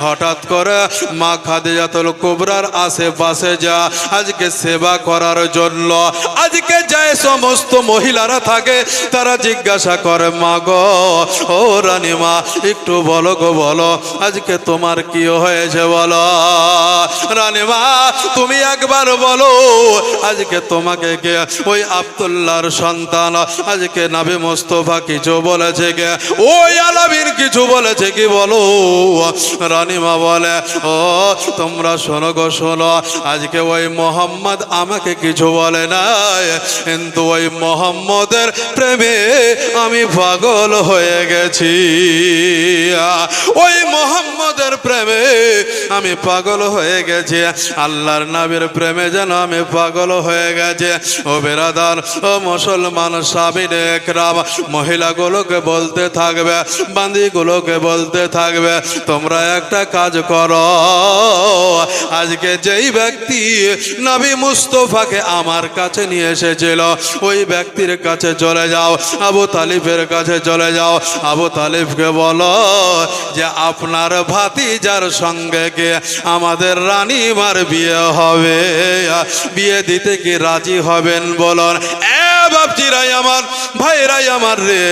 হঠাৎ করে মা খাদিজাতুল কুবরার আশেপাশে যা আজকে সেবা করার জন্য আজকে যে সমস্ত মহিলারা থাকে তারা জিজ্ঞাসা করে, মা গো, ও রানীমা, একটু বলো গো, বলো আজকে তোমার কি হয়েছে বলো। রানীমা তুমি একবার বলো, আজকে তোমাকে কে ওই আব্দুল্লাহর সন্তান আজকে নবী মুস্তাফা কিছু বলেছে কে, ওই আলামিন কিছু বলেছে কি বলো। রানীমা বলে, ও তোমরা শোনো গো, শোনো, আজকে ওই মোহাম্মদ আমাকে কিছু বলে নাই, কিন্তু ওই মোহাম্মদের প্রেমে আমি পাগল হয়ে গেছি। ওই মোহাম্মদের প্রেমে আমি পাগল হয়ে গেছি, আল্লাহর নবীর প্রেমে যেন আমি পাগল হয়ে গেছে। ও বেরাদার, ও মুসলমান সাবিনে একরাম, মহিলাগুলোকে বলতে থাকবে, বান্দিগুলোকে বলতে থাকবে, তোমরা একটা কাজ করো, আজকে যেই ব্যক্তি নবী মুস্তাফাকে আমার কাছে নিয়ে এসেছিল ওই ব্যক্তির কাছে চলে যাও, আবু তালিবের কাছে চলে যাও, আবু তালিবকে বলো যে আপনার ভাতিজার সঙ্গে গিয়ে আমাদের রানীমার বিয়ে হবে, বিয়ে দিতে কি রাজি হবেন বলুন। বাপজিরাই আমার, ভাইরাই আমার রে,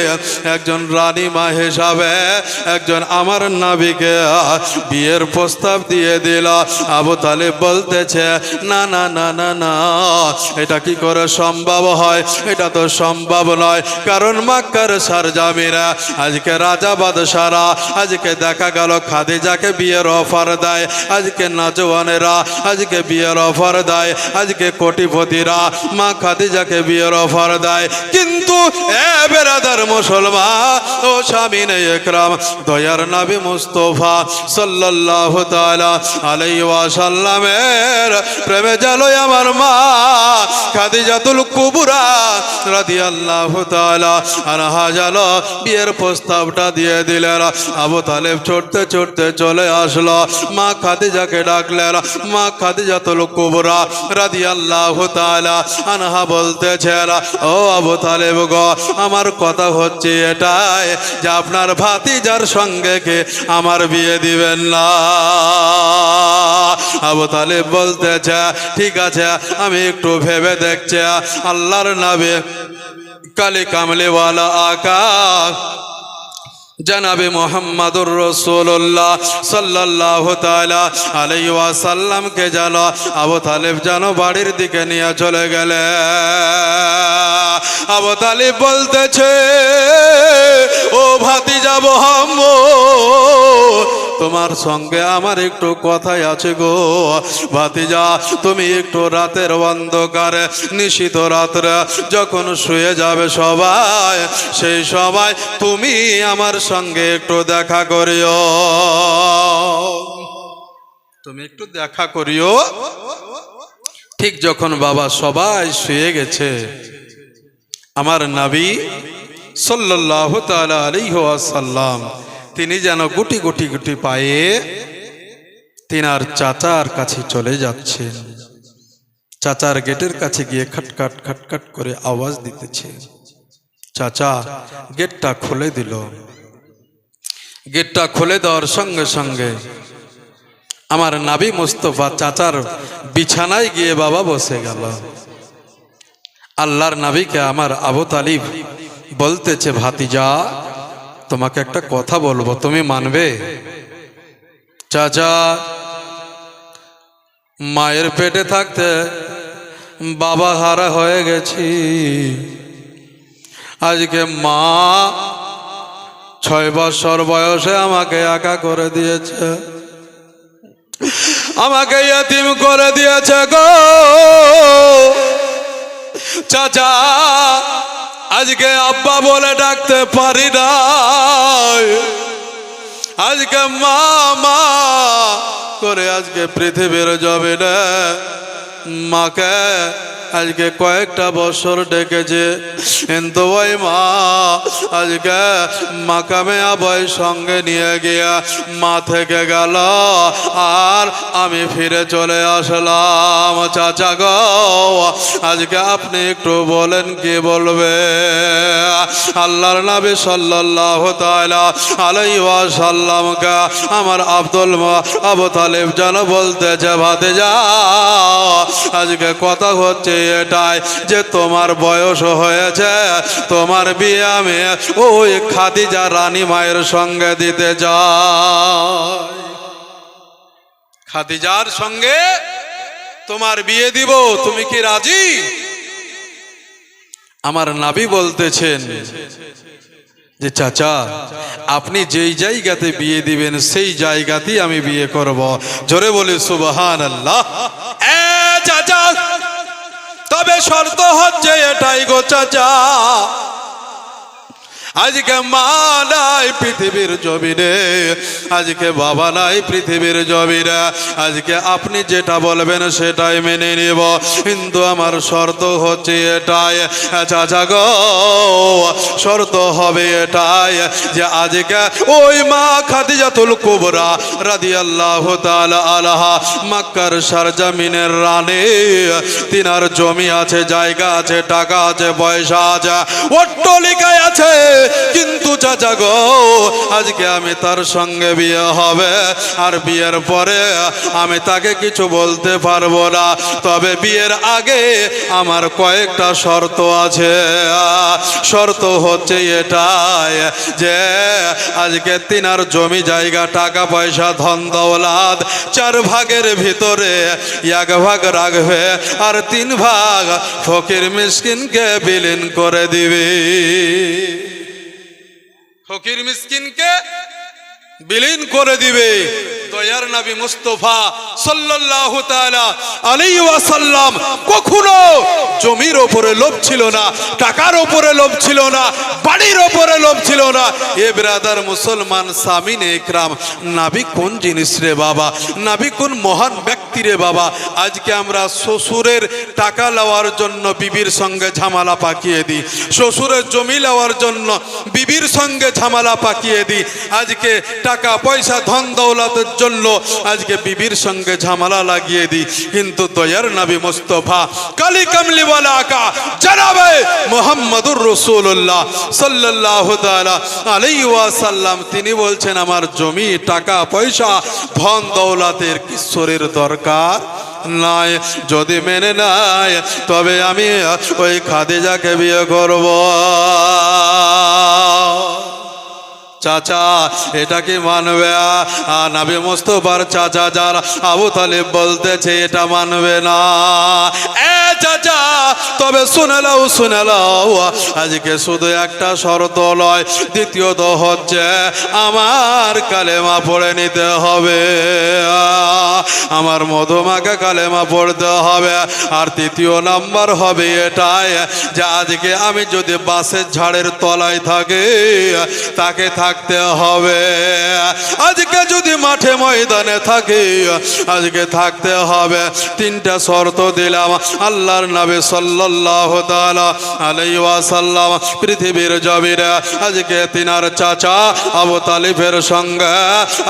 একজন রানীমা হিসাবে একজন আমার নবীকে বিয়ের প্রস্তাব দিয়ে দিল। আবু তালিব বলতেছে, না না না না না, এটা কি করে সম্ভব হয়, এটা তো সম্ভব নয়, কারণ মক্কার সরজমিরা আজকে রাজা বাদশারা আজকে দেখা গেল খাদিজাকে বিয়ের অফার দেয়, আজকে নজওয়ানেরা আজকে বিয়ের অফার দেয়, আজকে কোটিপতিরা মা খাদিজাকে বিয়ের অফার দেয়, কিন্তু এ বেরাদার মুসলমান ও সামিনে একরাম, দয়ার নবী মুস্তাফা সাল্লাল্লাহু তাআলা আলাইহি ওয়াসাল্লামের প্রেমে জালো আমার মা খাদিজাতুল কুবরা রাদিয়াল্লাহু তাআলা আনহা জালো বিয়ের প্রস্তাবটা দিয়ে দিলেন। আবু তালেব ছুটতে ছুটতে চলে আসলো, মা খাদিজাকে ডাকলেন। মা খাদিজাতুল কুবরা রাদিয়াল্লাহু তাআলা আনহা বলতেছেন, ও আবু তালেব গো, আমার কথা হচ্ছে এটাই যে আপনার ভাতিজার সঙ্গে কে আমার বিয়ে দিবেন না। আবু তালেব বলতেছে, ঠিক আছে, আমি একটু ভেবে দেখছি। আল্লাহর নবী কালি কামলিওয়ালা আকা জনাবে মুহাম্মদুর রাসূলুল্লাহ সাল্লাল্লাহু তাআলা আলাইহি ওয়াসাল্লামকে জানো আবু তালেব জানো বাড়ির দিকে নিয়ে চলে গেলে। আবু তালেব বলতেছে, ও ভাতিজা মুহাম্মদ, তোমার সঙ্গে আমার একটু কথাই আছে গো। ভাতিজা, তুমি একটু রাতের অন্ধকারে নিশিত রাত্রে যখন শুয়ে যাবে সবাই, সেই সময় তুমি আমার সঙ্গে একটু দেখা করিও, তুমি একটু দেখা করিও। ঠিক যখন বাবা সবাই শুয়ে গেছে, আমার নবী সাল্লাল্লাহু তাআলা আলাইহি ওয়াসাল্লাম তিনি যেন গুটি গুটি গুটি পায়ে তিনার চাচার কাছে চলে যাচ্ছেন। চাচার গেটের কাছে গিয়ে খটখট খটখট করে আওয়াজ দিতেছে। চাচা গেটটা খুলে দিল। গেটটা খুলে দেওয়ার সঙ্গে সঙ্গে আমার নবী মুস্তাফা চাচার বিছানায় গিয়ে বাবা বসে গেল। আল্লাহর নবীকে আমার আবু তালিব বলতেছে, ভাতিজা, তোমাকে একটা কথা বলবো, তুমি মানবে? চাচা, মায়ের পেটে থাকতে বাবা হারা হয়ে গেছি, আজকে মা 6 বছর বয়সে আমাকে একা করে দিয়েছে, আমাকে ইতিম করে দিয়েছে গো। চাচা, আজকে আব্বা বলে ডাকতে পারি না, আজকে মা মা করে আজকে পৃথিবীর জমিনে মাকে আজকে কয়েকটা বছর ডেকেছে, কিন্তু ওই মা আজকে মাকামে আবয় সঙ্গে নিয়ে গিয়া মা থেকে গেল, আর আমি ফিরে চলে আসলাম। চাচা গো, আজকে আপনি একটু বলেন, কি বলবে? আল্লাহর নবী সাল্লাল্লাহু তাআলা আলাইহি ওয়াসাল্লামকে আমার আবু তালিব যেন বলতেছে, ভাতিজা আজকে কথা হচ্ছে এটাই যে তোমার বয়স হয়েছে, তোমার বিয়ে আমি ওই খাদিজা রানী মায়ের সঙ্গে দিতে যাই। খাদিজার সঙ্গে তোমার বিয়ে দিব, তুমি কি রাজি? আমার নবী বলতেছেন যে চাচা, আপনি যেই জায়গাতে বিয়ে দিবেন সেই জায়গাতেই আমি বিয়ে করব। জোরে বলি সুবহানাল্লাহ। চাচা, তবে শর্ত হচ্ছে এটাই গো চাচা, আজকে মা নাই পৃথিবীর জমিনে, আজকে বাবা নাই পৃথিবীর জমিনে, আজকে আপনি যেটা বলবেন সেটাই মেনে নিব, কিন্তু আমার শর্ত হচ্ছে এটাই চাচা গো, শর্ত হবে এটাই যে আজকে ওই মা খাদিজাতুল কুবরা রাদিয়াল্লাহু তাআলা আনহা মক্কার সরজমিনের রানী, তিনার জমি আছে, জায়গা আছে, টাকা আছে, পয়সা আছে, অট্টালিকা আছে, কিন্তু চাচা গো আজকে আমি তার সঙ্গে বিয়ে হবে, আর বিয়ের পরে আমি তাকে কিছু বলতে পারবো না, তবে বিয়ের আগে আমার কয়েকটা শর্ত আছে। শর্ত হচ্ছে এটাই যে আজকে তিনার জমি জায়গা, টাকা পয়সা, ধন দৌলত 4 ভাগের ভিতরে 1 ভাগ রাখবে, আর 3 ভাগ ফকির মিসকিনকে বিলীন করে দিবে। ফকির মিসকিনকে বিলীন করে দিবে। দয়ার নবী মুস্তাফা সাল্লাল্লাহু তাআলা আলাইহি ওয়াসাল্লাম কখনো জমির উপরে লোভ ছিল না, টাকার উপরে লোভ ছিল না, বাড়ির উপরে লোভ ছিল না। এ ব্রাদার মুসলমান সামিনে ইকরাম, নবী কোন জিনিস রে বাবা, নবী কোন মহান ব্যক্তি রে বাবা। আজকে আমরা শ্বশুরের টাকা লওয়ার জন্য বিবির সঙ্গে ঝামেলা পাকিয়ে দিই, শ্বশুরের জমি লওয়ার জন্য বিবির সঙ্গে ঝামেলা পাকিয়ে দিই, আজকে টাকা পয়সা ধন দৌলতের জন্য আজকে বিবির সঙ্গে ঝামেলা লাগিয়ে দিই। কিন্তু দয়ার নবী মুস্তাফা কালি কামলিওয়ালা আকা জনাবে মুহাম্মদুর রাসূলুল্লাহ সাল্লাল্লাহু তাআলা আলাইহি ওয়াসাল্লাম তিনি বলছেন, আমার জমি, টাকা পয়সা, ধন দৌলতের কিশোরের দরকার নাই, যদি মেনে নাই তবে আমি ওই খাদিজাকে বিয়ে করব। চাচা এটা কি মানবে? নবী মুস্তাফার চাচা যারা আবু তালিব বলতেছে এটা মানবে না। চাচা তবে শুনে নাও, আজকে শুধু একটা শর্ত নয়, দ্বিতীয়ত হচ্ছে আমার কালেমা পড়ে নিতে হবে, আমার মধুমাকে কালেমা পড়তে হবে। আর 3 নাম্বার হবে এটাই যে আজকে আমি যদি বাসের ঝাড়ের তলায় থাকি তাকে থাকতে হবে, আজকে যদি মাঠে ময়দানে থাকি আজকে থাকতে হবে। 3টা শর্ত দিলাম। আল্লাহর নবী সাল্লাল্লাহু তাআলা আলাইহি ওয়াসাল্লাম পৃথিবীর জমিনে আজকে তিনার চাচা আবু তালিবের সঙ্গে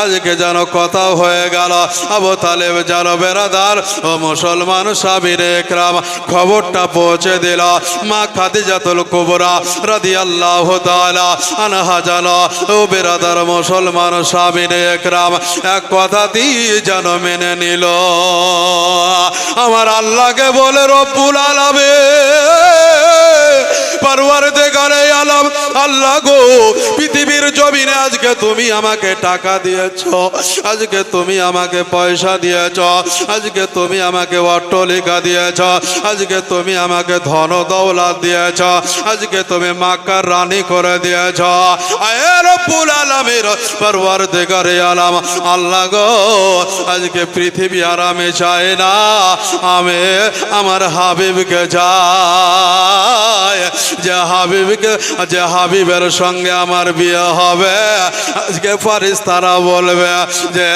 আজকে যেন কথা হয়ে গেল। আবু তালিব যেন বেরাদার ও মুসলমান সাহাবীয়ে ইকরাম খবরটা পৌঁছে দিল মা খাদিজাতুল কুবরা রাদিয়াল্লাহু তাআলা আনহা যেন ও বেরাদার মুসলমান সাহাবীয়ে ইকরাম এক কথাতেই যেন মেনে নিল। আমার আল্লাহকে বলে, রব্বুল আলামিন, পরওয়ারদিগারে আলম, আল্লাহ গো পৃথিবীর জমিনে আজকে তুমি আমাকে টাকা দিয়েছো, আজকে তুমি আমাকে পয়সা দিয়েছো, আজকে তুমি আমাকে অট্টালিকা দিয়েছো, আজকে তুমি আমাকে ধন দৌলত দিয়েছো, আজকে তুমি মক্কার রানী করে দিয়েছো। আয়ে রব্বুল আলামিন, পরওয়ারদিগারে আলম, আল্লাহ গো আজকে পৃথিবী আর আমি চাই না, আমি আমার হাবিবকে চাই, যে হাবিবকে যে হাবিবের সঙ্গে আমার বিয়ে হবে, আজকে ফারিস্তারা বলবে যে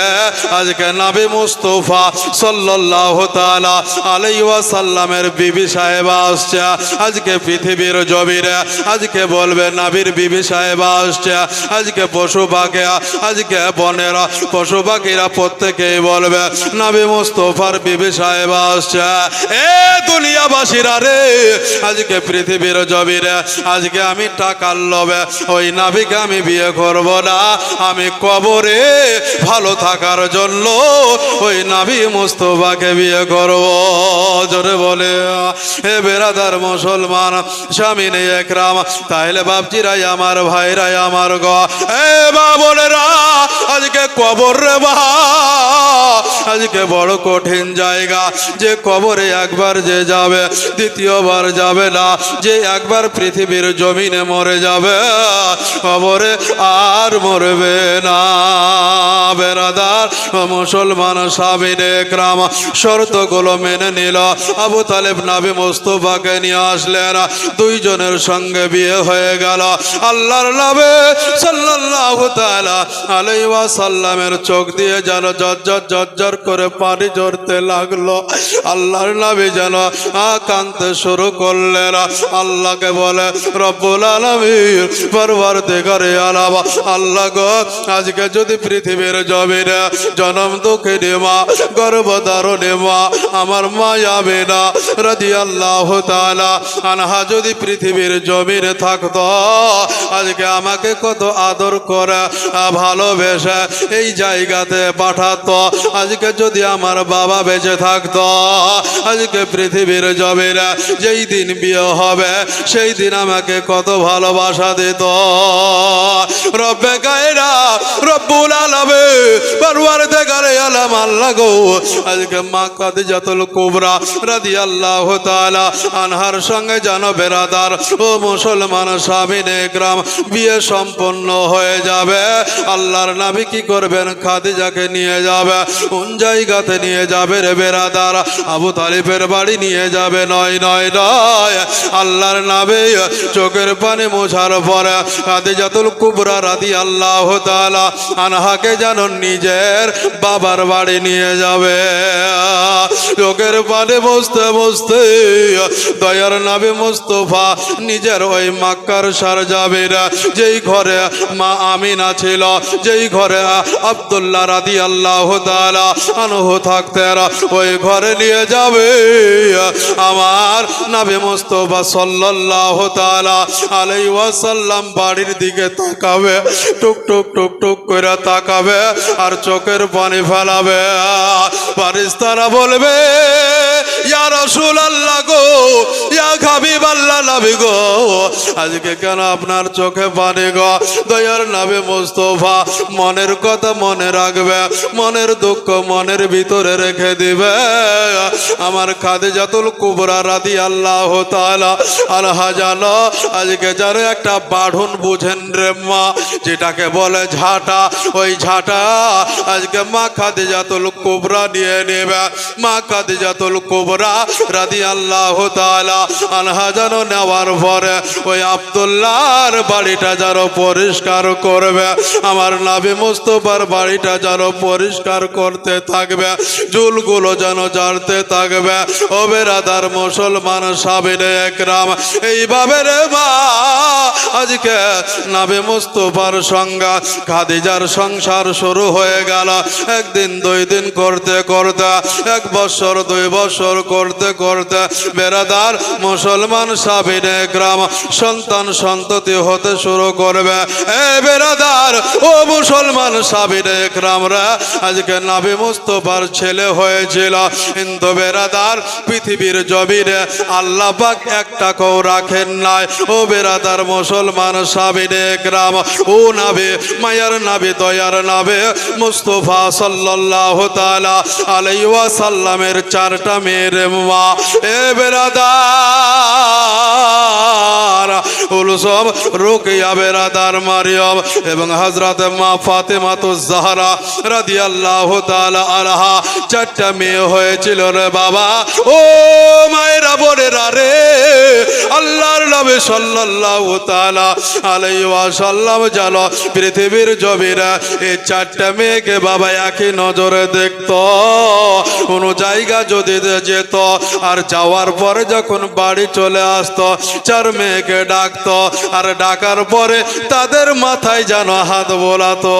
আজকে নবী মুস্তাফা সাল্লাল্লাহু তাআলা আলাইহি ওয়াসাল্লামের বিবি সাহেবা আসছে, আজকে পৃথিবীর জমিনে আজকে বলবে নবীর বিবি সাহেবা আসছে, আজকে পশু পাখি আজকে বনের পশু পাখিরা প্রত্যেকেই বলবে নবী মুস্তাফার বিবি সাহেবা আসছে। এ দুনিয়াবাসীরা রে, আজকে পৃথিবীর জমিনে আজকে আমি টাকার লোভে ওই নবীকে আমি বিয়ে করব না, আমি কবরে ভালো থাকার জন্য ওই নবী মুস্তাফাকে বিয়ে করব। জোরে বলে হে বেরাদার মুসলমান স্বামীনে একরাম, তাহলে বাপজিরাই আমার ভাইরাই আমার গো, এ বা বোনেরা, আজকে কবর রে বা আজকে বড় কঠিন জায়গা, যে কবরে একবার যে যাবে দ্বিতীয়বার যাবে না, যে একবার পৃথিবীর জমিনে মরে যাবে কবরে আর মরবে না। বেরাদার মুসলমান স্বামীনে একরাম শর্তগুলো মেনে নিল। আবু তালেব নবী মুস্তাফাকে নিয়ে আসলেন, দুইজনের সঙ্গে বিয়ে হয়ে গেল। আল্লাহর নবী সাল্লাল্লাহু তাআলা আলাইহি ওয়াসাল্লামের চোখ দিয়ে যেন ঝরঝর করে পানি ঝরতে লাগলো। আল্লাহর নবী যেন কাঁদতে শুরু করলেন। আল্লাহকে বলে রব্বুল আলামিন পরওয়ারদিগারে আলাম, আল্লাহ গো, আজকে যদি পৃথিবীর জমিনে জনম দুঃখিনী মা গর্ভধারণী মা আমার মা আমিনা রাদিয়াল্লাহু তাআলা আনহা যদি পৃথিবীর জমিনে থাকতো, আজকে আমাকে কত আদর করে ভালোবেসে এই জায়গাতে পাঠাতো। আজকে যদি আমার বাবা বেঁচে থাকতো, আজকে পৃথিবীর জমিনে যেই দিন বিয়ে হবে সেই দিন আমাকে কত ভালোবাসা দিত। রব্বে গায়রা রব্বুল আলামিন পরওয়ারদিগারে আলাম, আল্লাহ গো, আজকে মা খাদিজাতুল কুবরা রাদিয়াল্লাহু তাআলা আনহার সঙ্গে যেন বেরাদার ও মুসলমান স্বামীনে একরাম বিয়ে সম্পন্ন হয়ে যাবে। আল্লাহর নবী কি করবেন? খাদিজাকে নিয়ে যাবে। কোন জায়গাতে নিয়ে যাবে রে বেরাদার? আবু তালিবের বাড়ি নিয়ে যাবে। নয় নয় নয়, আল্লাহর নবী চোখের পানি মোছার পরে খাদিজাতুল কুবরা রাদিয়াল্লাহু তাআলা আনহাকে যেন নিজের বাবার বাড়ি নিয়ে যাবে। চোখের পানি বসতে বসতে দয়ার নবী মুস্তাফা নিজের ওই মক্কার সরজামিনে যেই ঘরে মা আমিনা ছিল, যেই ঘরে আব্দুল্লাহ রাদিয়াল্লাহু তাআলা আনহু থাকতেন, ওই ঘরে নিয়ে যাবে। আমার নবী মুস্তাফা সাল্লাল্লাহু তাআলা আলাইহি ওয়াসাল্লাম বাড়ির দিকে তাকাবে, টুক টুক টুক টুক করে তাকাবে আর চোখের পানি ফেলাবে। ফারিস্তারা বলবে ইয়া রাসূলুল্লাহ গো, ইয়া হাবিবাল্লাহ নবী গো, আজকে কেন আপনার চোখে পানি গো? দয়ার নবী মুস্তাফা মনের কথা মনে রাখবে, মনের দুঃখ মনের ভিতরে রেখে দিবে। আমার খাদিজাতুল কুবরা রাদিয়াল্লাহু তাআলা আনহা জানো, আজকে যারা একটা বাঁধন বুঝেন রে মা, যেটাকে বলে ঝাঁটা, ওই ঝাঁটা আজকে মা খাদিজাতুল কুবরা নিয়ে নেবে। মা খাদিজাতুল কুবরা রাদিয়াল্লাহু তাআলা আনহা যেন নেওয়ার পরে ওই আব্দুল্লাহর বাড়িটা যেন পরিষ্কার করবে। আমার নবী মুস্তাফার বাড়িটা যেন পরিষ্কার করতে থাকবে, চুলগুলো যেন ঝাড়তে থাকবে। ও বেরাদার মুসলমান স্বামীনে একরাম, এইভাবে রে মা আজকে নবী মুস্তাফার সঙ্গে খাদিজার সংসার শুরু হয়ে গেল। একদিন দুই দিন করতে করতে, এক বছর দুই বছর করতে করতে বেরাদার মুসলমান স্বামীনে একরাম সন্তান সন্ততি হতে শুরু করবে। এ বেরাদার ও মুসলমান স্বামীনে একরামরা, আজকে নবী মুস্তাফার ছেলে হয়েছিল, কিন্তু বেরাদার পৃথিবীর জমিনে আল্লাহ পাক একটাকেও রাখেন নাই। ও বেরাদার মুসলমান স্বামীনে একরাম, ও নবী মায়ার নবী দয়ার নবী মুস্তাফা সাল্লাল্লাহু তাআলা আলাইহি ওয়াসাল্লামের চারটা মেয়ের রে মা এ বেরাদার কুলসুম রুকিয়া বেরাদার মারিয়াম এবং হযরত মা ফাতেমা তো জাহরা রাদিয়াল্লাহু তাআলা আনহা চারটা মেয়ে হয়েছিল রে বাবা ও মায়েরা বোনেরা রে আল্লাহর নবী সাল্লাল্লাহু তাআলা আলাইহি ওয়াসাল্লাম জানো পৃথিবীর জমিনে এই চারটা মেয়েকে বাবা একই নজরে দেখতো কোনো জায়গা যদি যেত আর যাওয়ার পরে যখন বাড়ি চলে আসতো চার মেয়েকে ডাকতো আর ডাকার পরে তাদের মাথায় যেন হাত বোলাতো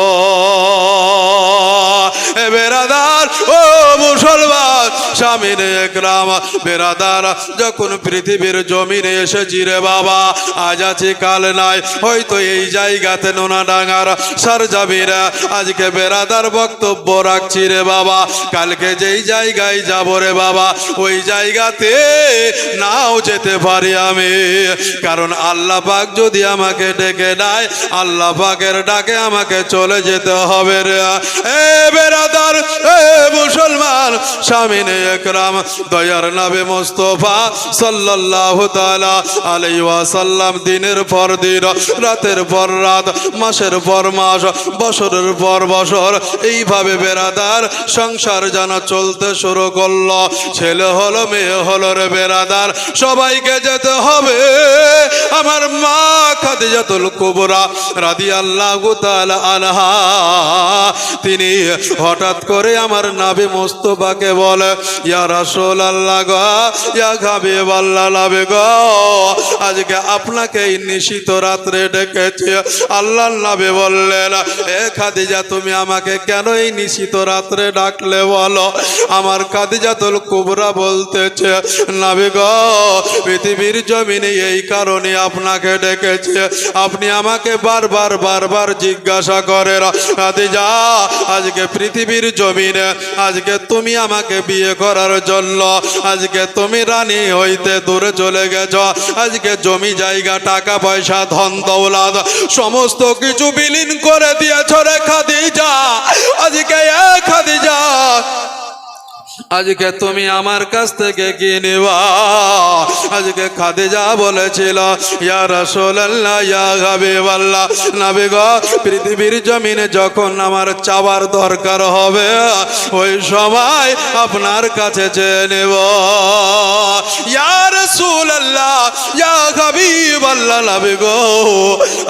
এ বেরাদার ও মুসলমান স্বামীনে একরাম বেরাদার যখন পৃথিবীর জমিনে এসেছি রে বাবা আজ আছে কাল নাই হয়তো এই জায়গাতে নোনাডাঙ্গার সরজমিনে আজকে বেরাদার বক্তব্য রাখছি রে বাবা কালকে যেই জায়গায় যাব রে বাবা ওই জায়গাতে নাও যেতে পারি আমি কারণ আল্লাহ পাক যদি আমাকে ডেকে নেয় আল্লাহ পাকের ডাকে আমাকে চলে যেতে হবে রে এ বেরাদার এ মুসলমান স্বামীনে একরাম দয়ার নবী মুস্তাফা সাল্লাল্লাহু তাআলা আলাইহি ওয়াসাল্লাম দিনের পর দিন রাতের পর রাত মাসের পর মাস বছরের পর বছর এইভাবে বেরাদার সংসার যেন চলতে শুরু করলো ছেলে হলো মেয়ে হলো রে বেরাদার সবাইকে যেতে হবে আমার মা খাদিজাতুল কুবরা রাদিয়াল্লাহু তাআলা আনহা তিনি হঠাৎ করে আমার নবী মুস্তাফাকে বলে ইয়া রাসূলুল্লাহ গো ইয়া হাবিবাল্লাহ নবী গো আজকে আপনাকে এই নিশিত রাত্রে ডেকেছি আল্লাহর নবী বললেন এ খাদিজা তুমি আমাকে কেন এই নিশিত রাত্রে ডাকলে বলো আমার খাদিজাতুল কুবরা বলতেছে নবী গো পৃথিবীর জমিনে এই কারণে আপনাকে ডেকেছে আপনি আমাকে বারবার জিজ্ঞাসা করেন খাদিজা আজকে পৃথিবীর জমিনে আজকে তুমি আমাকে বিয়ে করার জন্য আজকে তুমি রানী হইতে দূরে চলে গেছো আজকে জমি জায়গা টাকা পয়সা ধন দৌলত সমস্ত কিছু বিলীন করে দিয়েছো রে খাদিজা আজকে এ খাদিজা আজকে তুমি আমার কাছ থেকে কি নিবা আজকে খাদিজা বলেছিল ইয়া রাসূলুল্লাহ ইয়া হাবিবাল্লাহ নবী গো পৃথিবীর জমিনে যখন আমার চাওয়ার দরকার হবে ওই সময় আপনার কাছে চেয়ে নেব ইয়া রাসূলুল্লাহ ইয়া হাবিবাল্লাহ নবী গো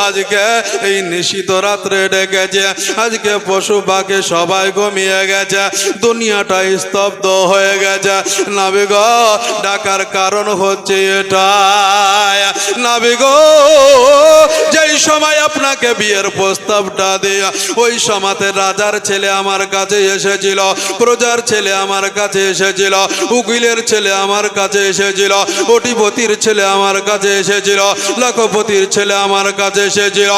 আজকে এই নিশিত রাত্রে ডেকেছে আজকে পশু পাখি সবাই ঘুমিয়ে গেছে দুনিয়াটা স্তব্ধ হয়ে গেছে নবী গো ডাকার কারণ হচ্ছে এটাই নবী গো যেই সময় আপনাকে বিয়ের প্রস্তাবটা দিয়ে ওই সময়তে রাজার ছেলে আমার কাছে এসেছিল প্রজার ছেলে আমার কাছে এসেছিল উকিলের ছেলে আমার কাছে এসেছিল কোটিপতির ছেলে আমার কাছে এসেছিল লখপতির ছেলে আমার কাছে এসেছিল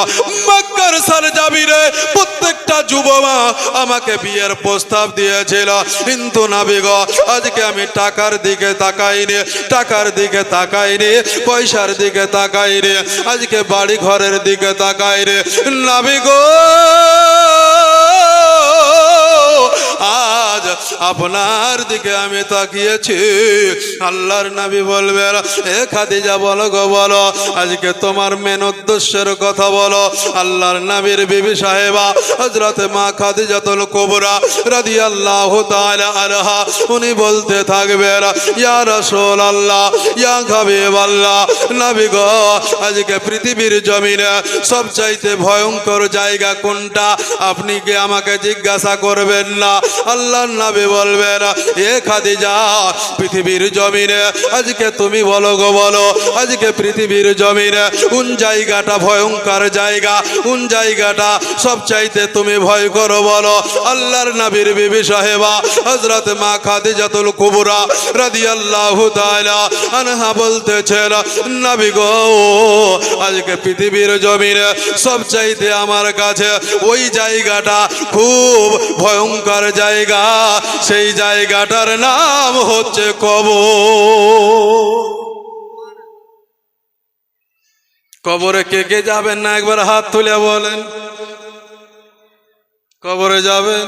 মক্কার সরজমিনে প্রত্যেকটা যুবমা আমাকে বিয়ের প্রস্তাব দিয়েছিল কিন্তু নবী গো আজকে আমি টাকার দিকে তাকাইনি পয়সার দিকে তাকাইনি আজকে বাড়ি ঘরের দিকে তাকাইনি নবী গো আজ আপনার দিকে আমি তাকিয়েছি আল্লাহর নবী বলবেন এ খাদিজা বলো গো বলো আজকে তোমার মেন উদ্দেশ্যের কথা বলো আল্লাহর নবীর বিবি সাহেবা হযরত মা খাদিজাতুল কুবরা রাদিয়াল্লাহু তাআলা আনহা উনি বলতে থাকবেন ইয়া রাসূলুল্লাহ ইয়া হাবিবাল্লাহ নবী গো আজকে পৃথিবীর জমিনে সবচাইতে ভয়ঙ্কর জায়গা কোনটা আপনি কি আমাকে জিজ্ঞাসা করবেন না আল্লাহর নবী বলবেন এ খাদিজা পৃথিবীর জমিনে আজকে তুমি বলো গো বলো আজকে পৃথিবীর জমিনে কোন জায়গাটা ভয়ঙ্কর জায়গা কোন জায়গাটা সবচাইতে তুমি ভয় করো বলো আল্লাহর নবীর বিবি সাহেবা হযরত মা খাদিজাতুল কুবরা রাদিয়াল্লাহু তাআলা আনহা বলতেছেন নবী গো আজকে পৃথিবীর জমিনে সবচাইতে আমার কাছে ওই জায়গাটা খুব ভয়ঙ্কর জায়গা সেই জায়গাটার নাম হচ্ছে কবরে কে কে যাবেন না একবার হাত তুলে বলেন কবরে যাবেন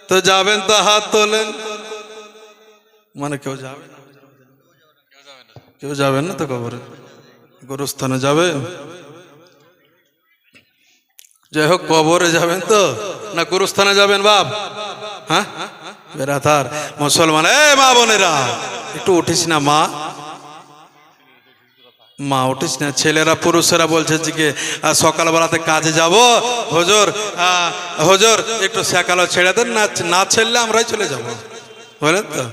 তো যাবেন তো হাত তোলেন মানে কেউ যাবে না, কেউ যাবেন না তো কবরে, গোরস্থানে যাবে? যাই হোক, কবরে যাবেন তো না গোরস্থানে যাবেন বাপ? হ্যাঁ বেরাদার মুসলমান, মা বোনেরা একটু উঠিস না মা, মা উঠিস না। ছেলেরা পুরুষেরা বলছে যে সকালবেলাতে কাজে যাব হুজুর, হুজুর একটু সকালে ছেড়ে দেন না, না ছেড়লে আমরাই চলে যাব, বুঝলেন তো?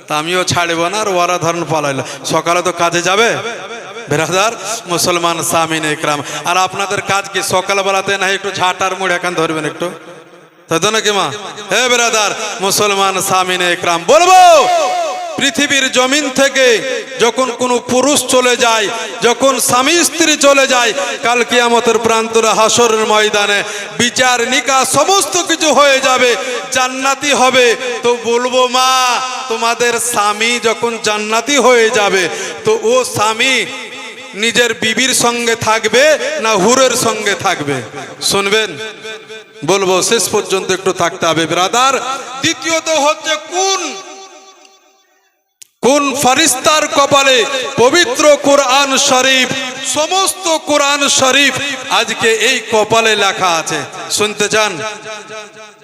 তা আমিও ছাড়ব না, আর ওরা ধরুন পালাইল, সকালে তো কাজে যাবে বেরাদার মুসলমান সামিন ইকরাম। আর আপনাদের কাজ কি সকালবেলাতে না একটু ঝাঁটার মুড় এখান ধরবেন একটু, তাই তো নাকি মা? হে বেরাদার মুসলমান সামিন ইকরাম, বলবো পৃথিবীর জমিন থেকে যখন কোনো পুরুষ চলে যায়, যখন স্বামী স্ত্রী চলে যায়, কাল কিয়ামতের প্রান্তরে হাসরের ময়দানে বিচার নিকাশ সমস্ত কিছু হয়ে যাবে, জান্নাতি হবে। তো বলবো মা, তোমাদের স্বামী যখন জান্নাতি হয়ে যাবে, তো ও স্বামী নিজের বিবির সঙ্গে থাকবে না হুরের সঙ্গে থাকবে? শুনবেন, বলবো শেষ পর্যন্ত একটু থাকতে হবে ব্রাদার। দ্বিতীয়ত হচ্ছে কোন ফারিস্তার কপালে পবিত্র কোরআন শরীফ, সমস্ত কোরআন শরীফ আজকে এই কপালে লেখা আছে, শুনতে চান?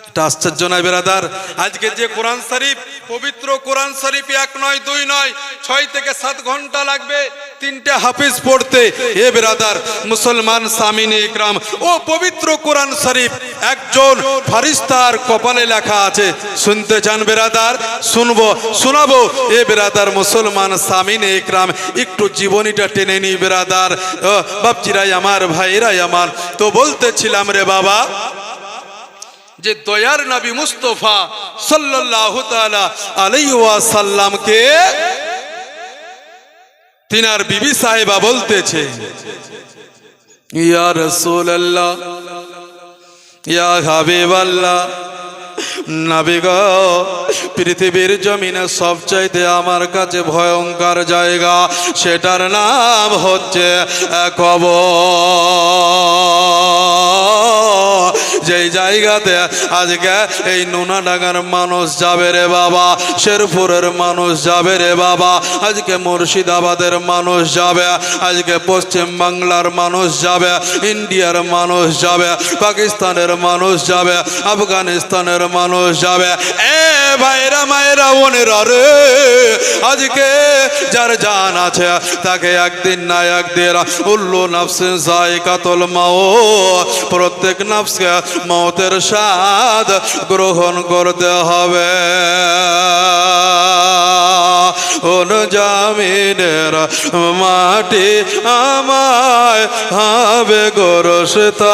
এটা আশ্চর্য নয় বেরাদার? আজকে যে কোরআন শরীফ, পবিত্র কোরআন শরীফ 1 নয় 2 নয় 6 থেকে 7 ঘন্টা লাগবে 3টে হাফিজ পড়তে। এ বেরাদার মুসলমান সামিনে ইকরাম, ও পবিত্র কোরআন শরীফ একজন ফারিস্তার কপালে লেখা আছে, শুনতে চান বেরাদার? শুনবো, শোনাবো। এ বেরাদার মুসলমান সামিনে ইকরাম, একটু জীবনীটা টেনে নি বেরাদার, বাপজিরাই আমার, ভাইরাই আমার। তো বলতেছিলাম রে বাবা, যে দয়ার নবী মুস্তাফা সাল্লাল্লাহু তাআলা আলাইহি ওয়াসাল্লামকে তিনার বিবি সাহেবা বলতেছে, ইয়া রাসূলুল্লাহ, ইয়া হাবিবাল্লাহ, নবী গো, পৃথিবীর জমিনে সবচাইতে আমার কাছে ভয়ঙ্কর জায়গা, সেটার নাম হচ্ছে কবর। যেই জায়গাতে আজকে এই নুনাডাঙ্গার মানুষ যাবে রে বাবা, শেরপুরের মানুষ যাবে রে বাবা, আজকে মুর্শিদাবাদের মানুষ যাবে, আজকে পশ্চিম বাংলার মানুষ যাবে, ইন্ডিয়ার মানুষ যাবে, পাকিস্তানের মানুষ যাবে, আফগানিস্তানের মানুষ যাবে। এ ভাইরা মায়েরা বোনেরা রে, আজকে যার জান আছে তাকে একদিন না একদিন উল্লু নাফসিন যায়কাতুল মাউত, প্রত্যেক নাফসকে মওতের স্বাদ গ্রহণ করতে হবে। ওন জামিনের মাটি আমায় হবে গোরস্থান,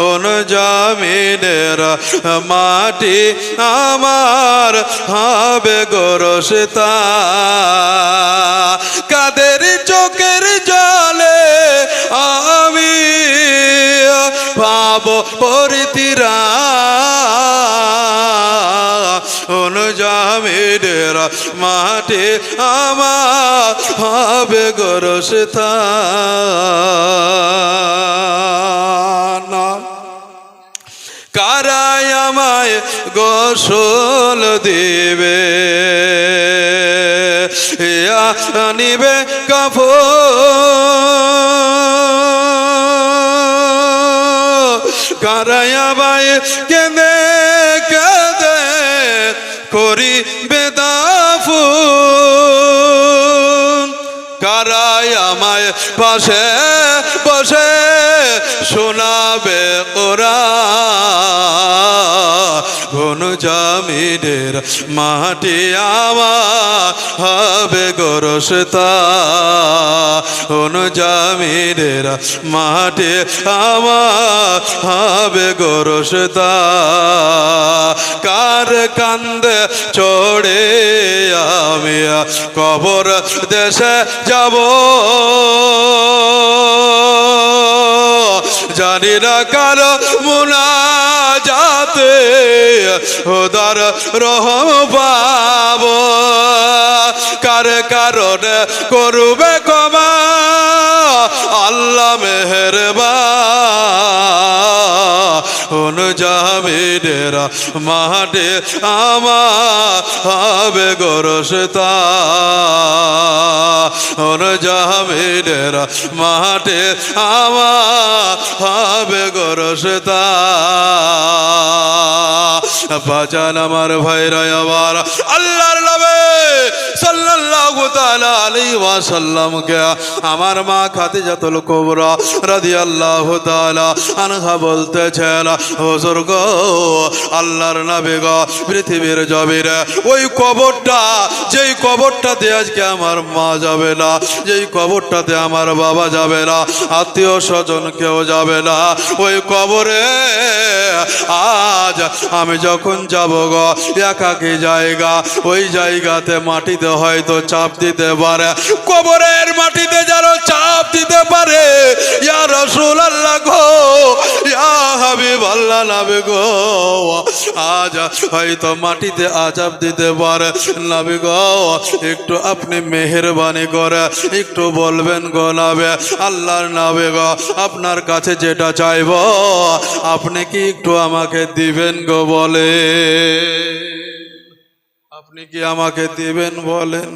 ওন জামিনের মাটি আমার হবে গোরস্থান। কাদের চোখের জলে আমি পাবো পরিত্রাণ, ওন জামিনের মাটি আমার হবে গোরস্থান। কারাই আমায় গোসল দিবে, নিবে কাফন, কারাই আমায় কেঁদে কেঁদে করি বেদাফন, কারাই আমায় পাশে বসে শোনাবে কোরআন, কোন জামিনের মাটি আমার হবে গোরস্থান, কোন জামিনের মাটি আমার হবে গোরস্থান। কার কান্দে চড়ে আমি কবর দেশে যাব, জানি না কার মুনাজাতে খোদার রহম পাবো, কার কারণে করবে ক্ষমা আল্লাহ মেহেরবান, কোন জামিনের মাঠে আমার হবে গোরস্তা জামিনের মাঠে আমার হবে গোরস্তা বাজান আমার ভাইরা আবার আল্লাহর নবী সাল্লাল্লাহু তাআলা আলাইহি ওয়াসাল্লাম কে আমার মা খাদিজাতুল কুবরা রাদিয়াল্লাহু তাআলা আনহা বলতেছেন হুজুর গো আল্লাহর নবী গো পৃথিবীর জমিনে ওই কবরটা যেই কবরটাতে আজকে আমার মা যাবে না যেই কবরটাতে আমার বাবা যাবে না আত্মীয় স্বজন কেউ যাবে না ওই কবরে আজ আমি যখন যাব গো একাকী জায়গা ওই জায়গাতে মাটিতে হয়তো চাপ দিতে পারে কবরের মাটিতে যেন চাপ দিতে পারে ইয়া রাসূলুল্লাহ গো ইয়া হাবিবাল্লাহ নবী গো আজ হয়তো মাটিতে আজাব দিতে পারে নবী গো একটু আপনি মেহেরবানি করে একটু বলবেন গো নবী আল্লাহর নবী গো আপনার কাছে যেটা চাইবো আপনি কি একটু আমাকে দিবেন গো বলে আপনি কি আমাকে দিবেন বলেন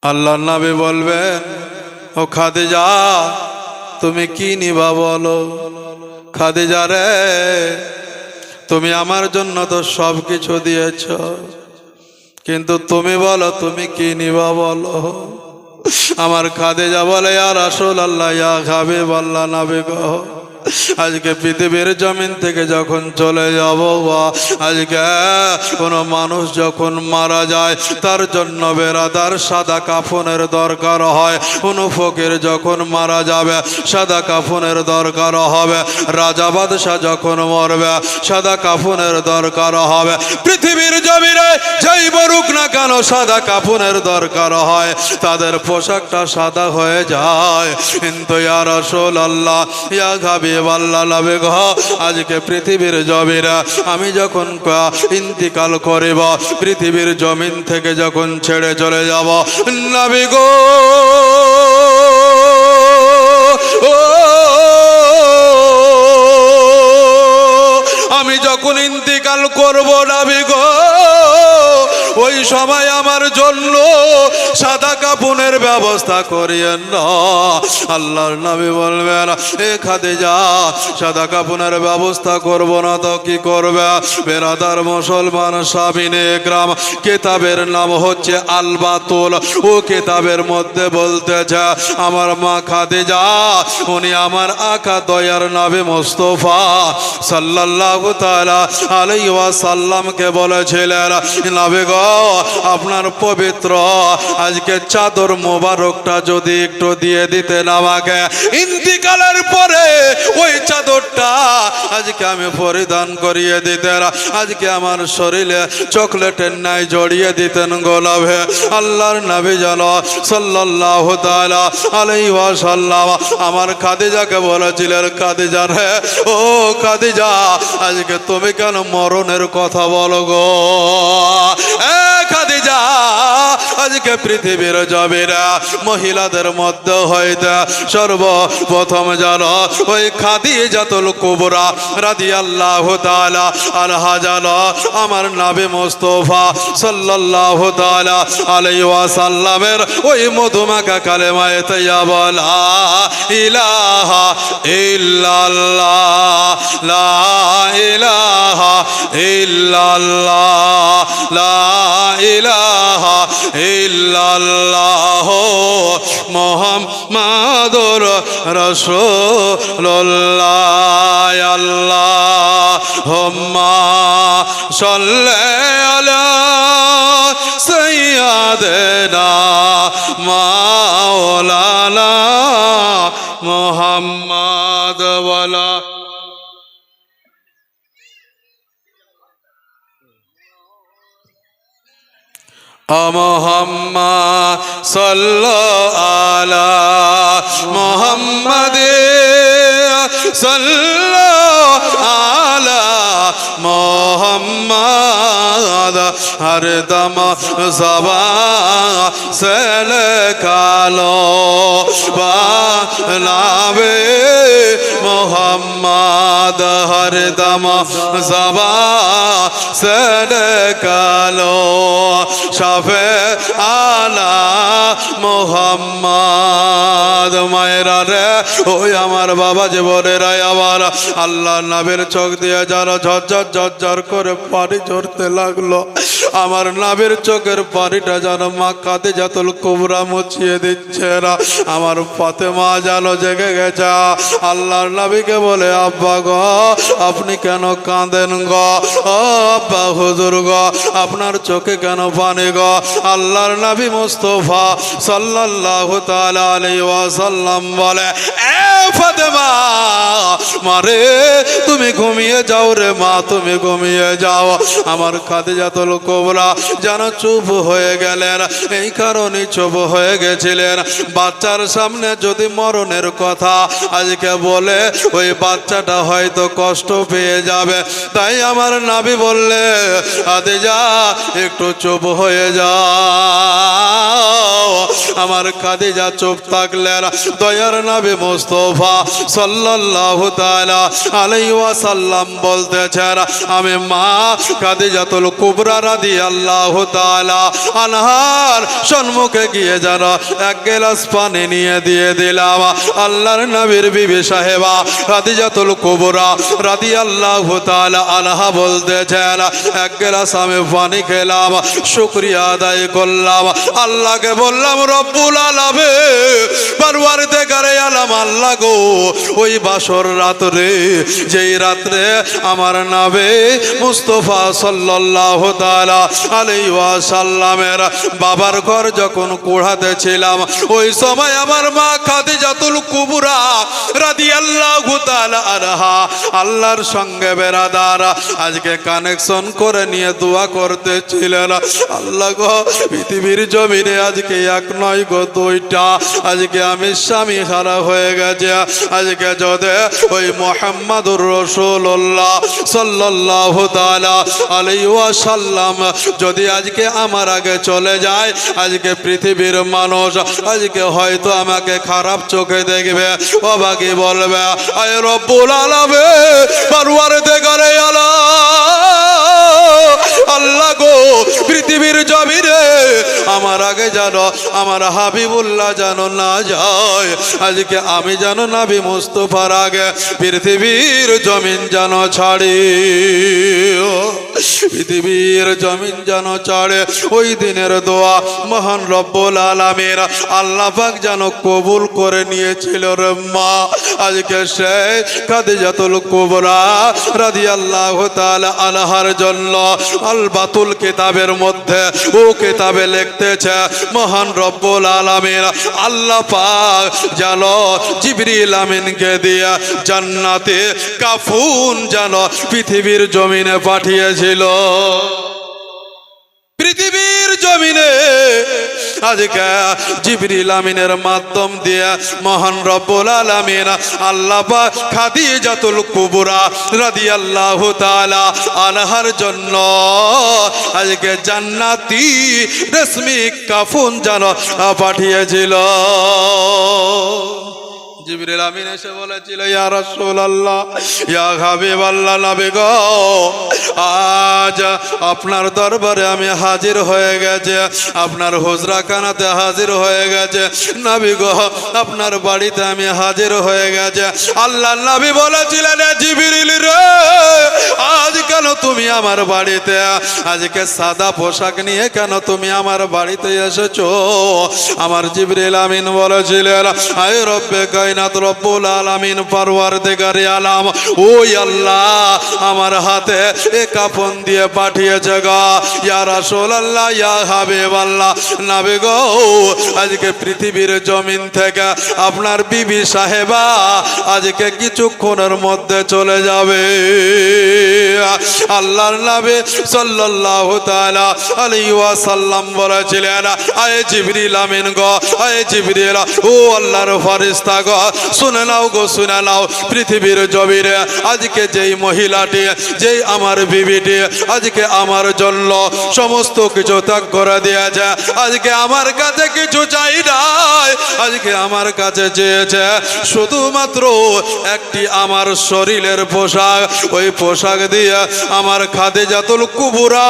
আল্লাহর নবী বলবেন ও খাদিজা তুমি কি নিবা বলো খাদিজা রে তুমি আমার জন্য তো সব কিছু দিয়েছ কিন্তু তুমি বলো তুমি কি নিবা বলো আমার খাদিজা বলে ইয়া রাসূলুল্লাহ ইয়া হাবিবাল্লাহ নবী গো আজকে পৃথিবীর জমিন থেকে যখন চলে যাব আজকে কোনো মানুষ যখন মারা যায় তার জন্য বেরাদার সাদা কাফনের দরকার হয় কোনো ফকির যখন মারা যাবে সাদা কাফনের দরকার হবে রাজা বাদশাহ যখন মরবে সাদা কাফনের দরকার হবে পৃথিবীর জমিনে যেই মরুক না কেন সাদা কাফনের দরকার হয় তাদের পোশাকটা সাদা হয়ে যায় কিন্তু ইয়া রাসূলুল্লাহ ইয়া হাবিবাল্লাহ নবী গো আজকে পৃথিবীর জমিনে আমি যখন ইন্তিকাল করিব পৃথিবীর জমিন থেকে যখন ছেড়ে চলে যাব নবী গো আমি যখন ইন্তিকাল করব নবী গো ওই সময় আমার জন্য সাদা কাফনের ব্যবস্থা করিয়েন না আল্লাহর নবী বলবেন এ খাদিজা সাদা কাফনের ব্যবস্থা করব না তো কি করবে বেরাদার মুসলমান সাবিনে একরাম কিতাবের নাম হচ্ছে আল বাতুল ও কিতাবের মধ্যে বলতেছে আমার মা খাদিজা উনি আমার আকা দয়ার নবী মুস্তাফা সাল্লাল্লাহু তাআলা আলাইহি ওয়াসাল্লামকে বলেছিলেন নবী গো আপনার পবিত্র আজকে চাদর মোবারকটা যদি একটু দিয়ে দিতেন আমাকে ইন্তিকালের পরে ওই চাদরটা আজকে আমি পরিধান করিয়ে দিতেন আজকে আমার শরীরে চকলেটের ন্যায় জড়িয়ে দিতেন গোলাপে আল্লাহর নবী জানো সাল্লাল্লাহু তাআলা আলাইহি ওয়াসাল্লাম আমার খাদিজাকে বলেছিলেন খাদিজা রে ও খাদিজা আজকে তুমি কেন মরণের কথা বলো গো খাদিজা আজকে পৃথিবীর জমিনে মহিলাদের মধ্যে হইতে সর্বপ্রথম জানো ওই খাদিজাতুল কুবরা রাদিয়াল্লাহু তাআলা আনহা জানো আমার নবী মুস্তাফা সাল্লাল্লাহু তাআলা আলাইহি ওয়াসাল্লামের ওই মধুমাখা কালেমায়ে তাইয়্যিবা লা ইলাহা ইল্লাল্লাহ লা ইলাহা ইল্লাল্লাহ লা ইলাহা ইল্লাল্লাহ মুহাম্মাদুর রাসূলুল্লাহ আল্লাহুম্মা সাল্লি আলা সাইয়্যিদিনা মাওলানা মুহাম্মাদ ওয়ালা মুহাম্মদ সাল্লাল্লাহু আলা মুহাম্মাদ সাল্লাল্লাহু আলা মুহাম্মাদ हरदम ज़बा से निकालो नाबे मोहम्मद हरदम ज़बा से निकालो शाफे आला मोहम्मद मायरा रे ওই আমার বাবা যে বোনেরা আমার আল্লাহ নবীর চোখ দিয়ে যারা ঝরঝর ঝরঝর করে পানি ঝরতে লাগলো আমার নবীর চোখের পানিটা যেন মা খাদিজাতুল কুবরা মুছিয়ে দিচ্ছে না আমার ফাতেমা যেন জেগে গেছে আল্লাহর নবীকে বলে আব্বা গো আপনি কেন কাঁদেন গো ও আব্বা হুজুর গো আপনার চোখে কেন পানি গো আল্লাহর নবী মুস্তাফা সাল্লাল্লাহু তাআলা আলাইহি ওয়াসাল্লাম বলে এ ফাতেমা মারে তুমি ঘুমিয়ে যাও রে মা তুমি ঘুমিয়ে যাও আমার খাদিজাতুল কুবরা যেন চুপ হয়ে গেলেন এই কারণে চুপ হয়ে গেছিলেন বাচ্চার সামনে যদি মরণের কথা আজকে বলে ওই বাচ্চাটা হয়তো কষ্ট পেয়ে যাবে তাই আমার নবী বললে খাদিজা একটু চুপ হয়ে যাও আমার খাদিজা চুপ থাকলেন দয়ার নবী মুস্তাফা সাল্লাল্লাহু তাআলা আলাইহি ওয়াসাল্লাম বলতেছেন আমি মা খাদিজাতুল কুবরা রাদিয়াল্লাহু তাআলা আনহার সম্মুখে গিয়ে যেন এক গ্লাস পানি নিয়ে দিয়ে দিলাম আল্লাহর নবীর বিবি সাহেবা খাদিজাতুল কুবরা রাদিয়াল্লাহু তাআলা আনহা বলতেছেন এক গ্লাস আমি পানি খেলাম শুকরিয়া আদায় করলাম আল্লাহকে বললাম রব্বুল আলামিন পরওয়ারদিগারে আলম আল্লাহ গো ওই বাসর রাতে যেই রাতে আমার নবী মুস্তাফা সাল্লাল্লাহু তাআলা আলাইহি ওয়াসাল্লামের বাবার ঘর যখন কুড়াতে ছিলাম ওই সময় আমার মা খাদিজাতুল কুবরা রাদিয়াল্লাহু তাআলা আনহা আল্লাহর সঙ্গে বেরাদার আজকে কানেকশন করে নিয়ে দোয়া করতেছিলেন আল্লাহ গো পৃথিবীর জমিনে আজকে এক নয় গো দুইটা আজকে আমি স্বামী হারা হয়ে গেছে আজকে যদি ওই মুহাম্মাদুর রাসূলুল্লাহ সাল্লাল্লাহু তাআলা আলাইহি ওয়াসাল্লাম যদি আজকে আমার আগে চলে যায় আজকে পৃথিবীর মানুষ আজকে হয়তো আমাকে খারাপ চোখে দেখবে অবাকি বলবে আয় রব্বুল আলামিন পরওয়ারদিগারে আলম আল্লাহ গো পৃথিবীর জমিনে আমার আগে জানো আমার হাবিবুল্লাহ জানো না যায় আজকে আমি জানো নবী মুস্তাফার আগে পৃথিবীর জমিন জানো ছাড়ি পৃথিবীর জমিন জানো ছাড়ে ওই দিনের দোয়া মহান রব্বুল আলামিন আল্লাহ পাক জানো কবুল করে নিয়েছিল রে মা আজকে সেই খাদিজাতুল কুবরা রাদিয়াল্লাহু তাআলা আনহার জন্য আল বাতুল কিতাবের মধ্যে ও কিতাবে লিখতেছে মহান রব্বুল আলামিন আল্লাহ পাক জানো জিবরিল আমিনকে দিয়ে জান্নাতে কাফুন জানো পৃথিবীর জমিনে পাঠিয়েছিল পৃথিবীর জমিনে আজকে জিবরিল আমিনের মাধ্যম দিয়ে মহান রব্বুল আলামিন আল্লাহ পাক খাদিজাতুল কুবরা রাদিয়াল্লাহু তাআলা আনহার জন্য আজকে জান্নাতি রেশমি কাফন জানো পাঠিয়েছিল জিবরিল আমিন এসে বলেছিল ইয়া রাসূলুল্লাহ ইয়া হাবিবাল্লাহ নবী গো আজ আপনার দরবারে আমি হাজির হয়ে গেছে আপনার হুজরাখানাতে হাজির হয়ে গেছে নবী গো আপনার বাড়িতে আমি হাজির হয়ে গেছে আল্লাহর নবী বলেছিলেন জিবরিল রে আজ কেন তুমি আমার বাড়িতে আজকে সাদা পোশাক নিয়ে কেন তুমি আমার বাড়িতে এসেছো আমার জিবরিল আমিন বলেছিলেন আয় রব্বে কায়নাত রব্বুল আলামিন পরওয়ারদিগারে আলম ওই আল্লাহ আমার হাতে এ কাফন দিয়ে পাঠিয়েছে গো ইয়া রাসূলুল্লাহ ইয়া হাবিবাল্লাহ নবী গো আজকে পৃথিবীর জমিন থেকে আপনার বিবি সাহেবা আজকে কিছুক্ষণের মধ্যে চলে যাবে আল্লাহর নবী সাল্লাল্লাহু তাআলা আলাইহি ওয়াসাল্লাম বলেছিলেন, আয়ে জিবরিল আমিন গো, আয়ে জিবরিল, ও আল্লাহর ফেরেশতা গো, শুনে নাও গো, শুনে নাও। পৃথিবীর জমিনে আজকে যেই মহিলাটি, যেই আমার বিবিটি আজকে আমার জন্য সমস্ত কিছু ত্যাগ করে দিয়েছে, আজকে আমার কাছে কিছু চাই নাই, আজকে আমার কাছে চেয়েছে শুধুমাত্র একটি আমার শরীরের পোশাক। ওই পোশাক দিয়ে আমার খাদিজাতুল কুবরা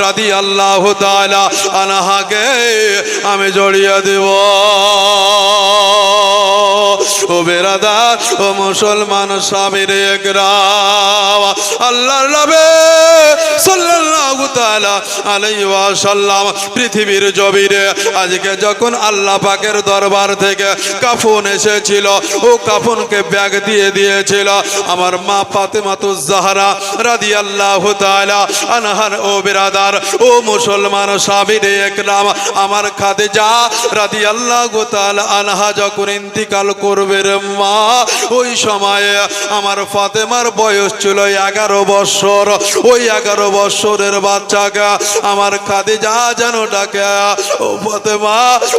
রাদিয়াল্লাহু তাআলা আনহাকে আমি জড়িয়ে দেব। ও বেরাদার, ও মুসলমান স্বামীর একরাম, আল্লাহর নবী সাল্লাল্লাহু তাআলা আলাইহি ওয়াসাল্লাম পৃথিবীর জমিনে আজকে যখন আল্লাহ পাকের দরবার থেকে কাফন এসেছিল, ও কাফনকে ব্যাগ দিয়ে দিয়েছিল আমার মা ফাতেমাতুজ জাহরা রাদিয়াল্লাহু তাআলা আনহার। ও বেরাদার, ও মুসলমান স্বামীর একরাম, আমার খাদিজা রাদিয়াল্লাহু তাআলা আনহা যখন ইন্তিকাল করবে রে মা, ওই সময়ে আমার ফাতেমার বয়স ছিল 11 বছর। ওই 11 বছরের বাচ্চাকে আমার খাদিজা যেন ডাকে, ও ফাতেমা,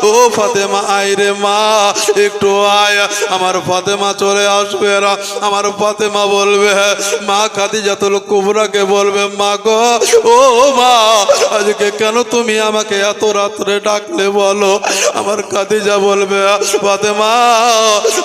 ও ফাতেমা আয় রে মা, একটু আয়। আমার ফাতেমা চলে আসবে, আমার ফাতেমা বলবে, মা খাদিজাতুল কুবরাকে বলবে, মা গো, ও মা, আজকে কেন তুমি আমাকে এত রাত্রে ডাকলে বলো? আমার খাদিজা বলবে, ফাতেমা,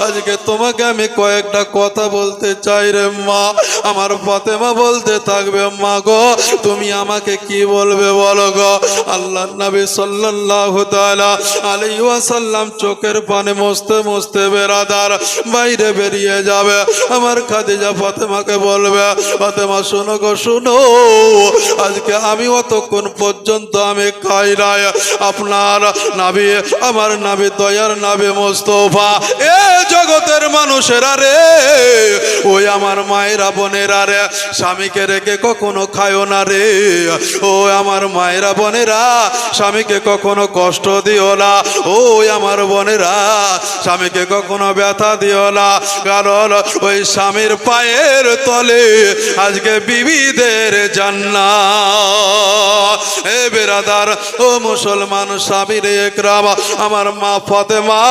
আজকে তোমাকে আমি কয়েকটা কথা বলতে চাই রে মা। আমার ফাতেমা বলতে থাকবে, মা গো, তুমি আমাকে কি বলবে বলো গো। আল্লাহর নবী সাল্লাল্লাহু তাআলা আলাইহি ওয়াসাল্লাম চোখের পানি মুছতে মুছতে বেরাদার বাইরে বেরিয়ে যাবে। আমার খাদিজা ফাতেমাকে বলবে, ফাতেমা শোনো গো, শোনো, আজকে আমি অতক্ষণ পর্যন্ত আমি খাই নাই। আপনার নবী, আমার নবী, দয়ার নবী মুস্তাফা, এ জগতের মানুষেরা রে, ওই আমার মায়েরা বোনেরা রে, স্বামীকে রেখে কখনো খায়ও না রে। ও আমার মায়েরা বোনেরা, স্বামীকে কখনো কষ্ট দিও না। ওই আমার বোনেরা, স্বামীকে কখনো ব্যথা দিও না, কারণ ওই স্বামীর পায়ের তলে আজকে বিবিদের জান্নাত। এ বেরাদার, ও মুসলমান স্বামীর একরাম, আমার মা ফাতেমা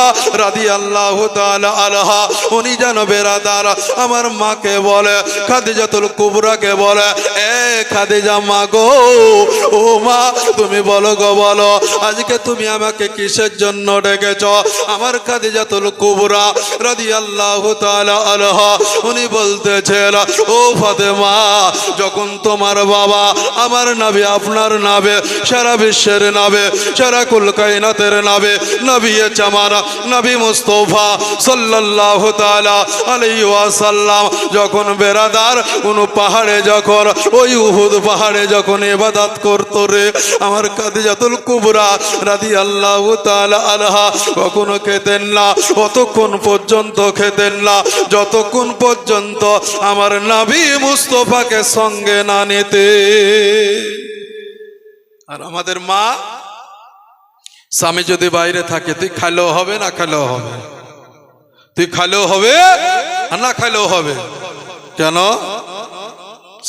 রাদিয়াল্লাহু তাআলা আনহা, উনি যেন বেরাদার আমার মাকে বলে, খাদিজাতুল কুবরাকে বলে, এ খাদিজা মা গো, ও মা, তুমি বলো গো, বলো, আজকে তুমি আমাকে কিসের জন্য ডেকেছ? আমার খাদিজাতুল কুবরা রাদিয়াল্লাহু তাআলা আনহা উনি বলতেছেন, ও ফাতেমা, যখন তোমার বাবা আমার নবী, আপনার নবী, সারা বিশ্বের নবী, সারা কুল কায়নাতের নবী, নবী জামানা, নবী মুস্তাফা সাল্লাল্লাহু তাআলা আলাইহি ওয়াসাল্লাম যখন বেরাদার কোন পাহাড়ে, যখন ওই উহুদ পাহাড়ে যখন ইবাদত করতো রে, আমার খাদিজাতুল কুবরা রাদিয়াল্লাহু তাআলা আনহা কখনো খেতেন না, অতক্ষণ পর্যন্ত খেতেন না যতক্ষণ পর্যন্ত আমার নবী মুস্তাফাকে সঙ্গে না নিতে। আর আমাদের মা, স্বামী যদি বাইরে থাকে, তুই খাইলেও হবে না খাইলেও হবে, তুই খাইলেও হবে আর না খাইলেও হবে। কেন?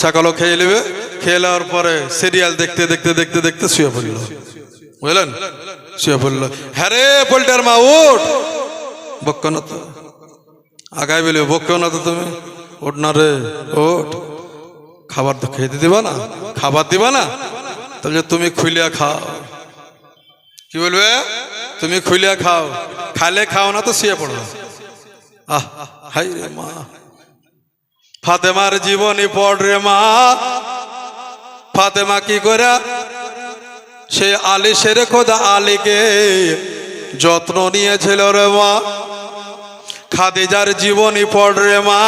সকালও খেয়ে নেবে, খেয়ে নেওয়ার পরে সিরিয়াল দেখতে দেখতে দেখতে দেখতে শুয়ে পড়ল, বুঝলেন, শুয়ে পড়ল। হ্যাঁ রে পোল্টার মা, উঠ, বক্ক না তো, আগায় বলে বক্ক না তো, তুমি উঠ না রে, ওঠ, খাবার তো খেতে দিবা না, খাবার দিবা না, তাহলে তুমি খুলিয়া খাও। কি বলবে? তুমি খুলিয়া খাও, খালে খাও না তো শুয়ে পড়ো। আহ, হাই রে মা, ফাতেমার জীবনী পড় রে মা। ফাতেমা কি করে সে আলী শেরে খোদা আলীকে যত্ন নিয়েছিল রে মা। খাদিজার জীবনী পড় রে মা,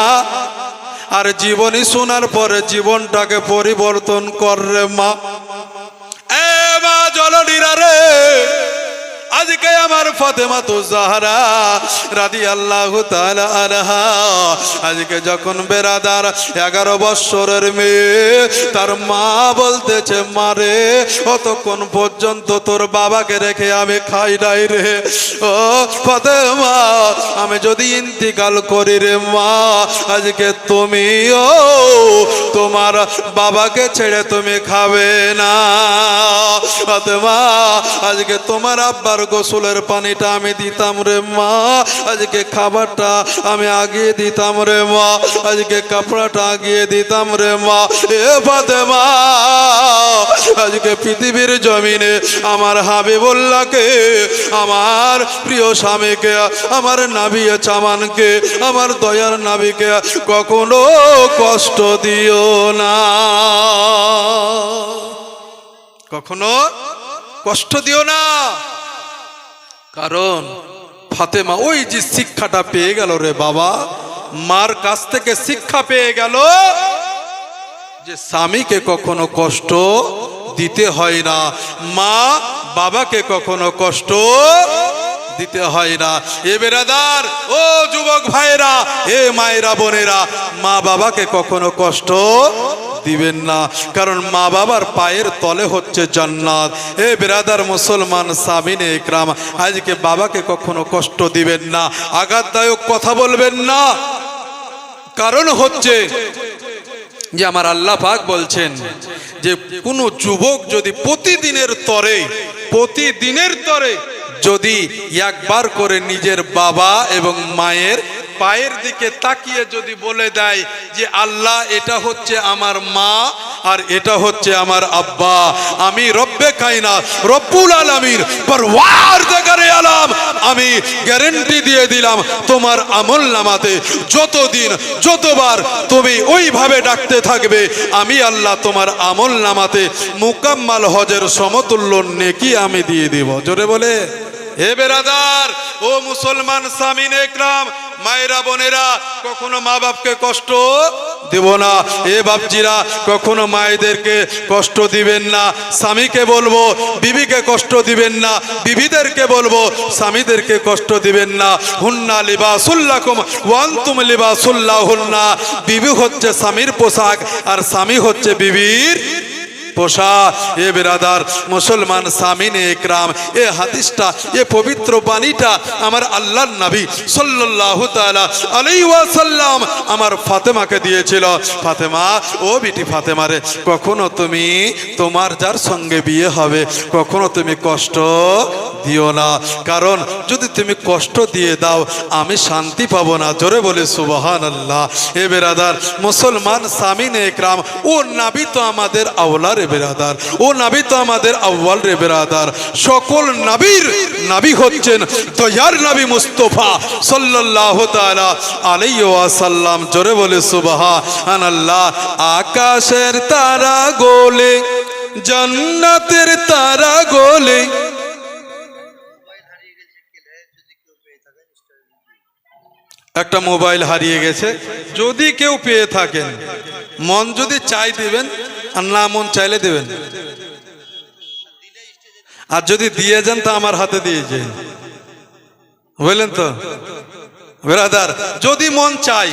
আর জীবনী শোনার পরে জীবনটাকে পরিবর্তন কর রে মা। এ মা জননীরা রে, আজকে আমার ফাতেমা তো জাহরা রাদিয়াল্লাহু তাআলা আনহা আজকে যখন বেরাদার 11 বছরের মেয়ে তার মা বলতেছে মারে অতক্ষণ পর্যন্ত তোর বাবাকে রেখে আমি খাই নাই রে ও ফাতেমা আমি যদি ইন্তিকাল করি রে মা আজকে তুমিও তোমার বাবাকে ছেড়ে তুমি খাবে না ফাতেমা আজকে তোমার আব্বার গোসলের পানিটা আমি দিতাম রে মা আজকে খাবারটা আমি আগিয়ে দিতাম রে মা আজকে কাপড়াটা আগিয়ে দিতাম রে মা এ ফাতেমা আজকে পৃথিবীর জমিনে আমার হাবিবুল্লাহকে আমার প্রিয় স্বামীকে আমার নবী চামানকে আমার দয়ার নবীকে কখনো কষ্ট দিও না কখনো কষ্ট দিও না কারণ ফাতেমা ওই যে শিক্ষাটা পেয়ে গেল রে বাবা মার কাছ থেকে শিক্ষা পেয়ে গেল যে স্বামীকে কখনো কষ্ট দিতে হয় না মা বাবাকে কখনো কষ্ট দিতে হয় না এ বেরাদার ও যুবক ভাইরা এ মায়েরা বোনেরা মা বাবাকে কখনো কষ্ট দিবেন না কারণ মা বাবার পায়ের তলে হচ্ছে জান্নাত এ বেরাদার মুসলমান সামিনে ইকরাম আজকে বাবাকে কখনো কষ্ট দিবেন না আঘাতদায়ক কথা বলবেন না কারণ হচ্ছে যে আমার আল্লাহ পাক বলছেন যে কোনো যুবক যদি প্রতিদিনের তরে যদি একবার করে নিজের বাবা এবং মায়ের পায়ের দিকে তাকিয়ে যদি বলে দেয় যে আল্লাহ এটা হচ্ছে আমার মা আর এটা হচ্ছে আমার আব্বা আমি রব্বে কায়নাত রব্বুল আলামিন পরওয়ারদিগারে আলম আমি গ্যারান্টি দিয়ে দিলাম তোমার আমলনামাতে যতবার তুমি ওইভাবে ডাকতে থাকবে আমি আল্লাহ তোমার আমলনামাতে মুকাম্মাল হজের সমতুল্য নেকি আমি দিয়ে দেব জোরে বলে হে বেরাদার ও মুসলমান সামিনে ইকরাম মায়েরা বোনেরা কখনো মা বাপকে কষ্ট দেব না এ বাপজিরা কখনো মায়েদেরকে কষ্ট দিবেন না স্বামীকে বলবো বিবিকে কষ্ট দিবেন না বিবিদেরকে বলবো স্বামীদেরকে কষ্ট দিবেন না হুন্না লিবাসুল লাকুম ওয়া আনতুম লিবাসুল লাহুন্না বিবি হচ্ছে স্বামীর পোশাক আর স্বামী হচ্ছে বিবির পোশাক এ বেরাদার মুসলমান সামিনে ইকরাম এ হাদিসটা এ পবিত্র বাণীটা আমার আল্লাহর নবী সাল্লাল্লাহু তাআলা আলাইহি ওয়াসাল্লাম আমার ফাতেমাকে দিয়েছিল ফাতেমা ও বিটি ফাতেমা রে কখনো তুমি তোমার যার সঙ্গে বিয়ে হবে কখনো তুমি কষ্ট দিও না কারণ যদি তুমি কষ্ট দিয়ে দাও আমি শান্তি পাবো না জোরে বলে সুবহানাল্লাহ এ বেরাদার মুসলমান সামিনে ইকরাম ও নবী তো আমাদের আওলা রে বেরাদার ও নবী তো আমাদের আউয়াল রে বেরাদার সকল নবীর নবী হচ্ছেন দয়ার নবী মুস্তাফা সাল্লাল্লাহু তাআলা আলাইহি ওয়াসাল্লাম জোরে বলে সুবহানাল্লাহ আকাশের তারা গোলে জান্নাতের তারা গোলে একটা মোবাইল হারিয়ে গেছে যদি কেউ পেয়ে থাকেন মন যদি চাই দিবেন আর না মন চাইলে দেবেন আর যদি দিয়ে যান তা আমার হাতে দিয়ে যান বুঝলেন তো বেরাদার যদি মন চাই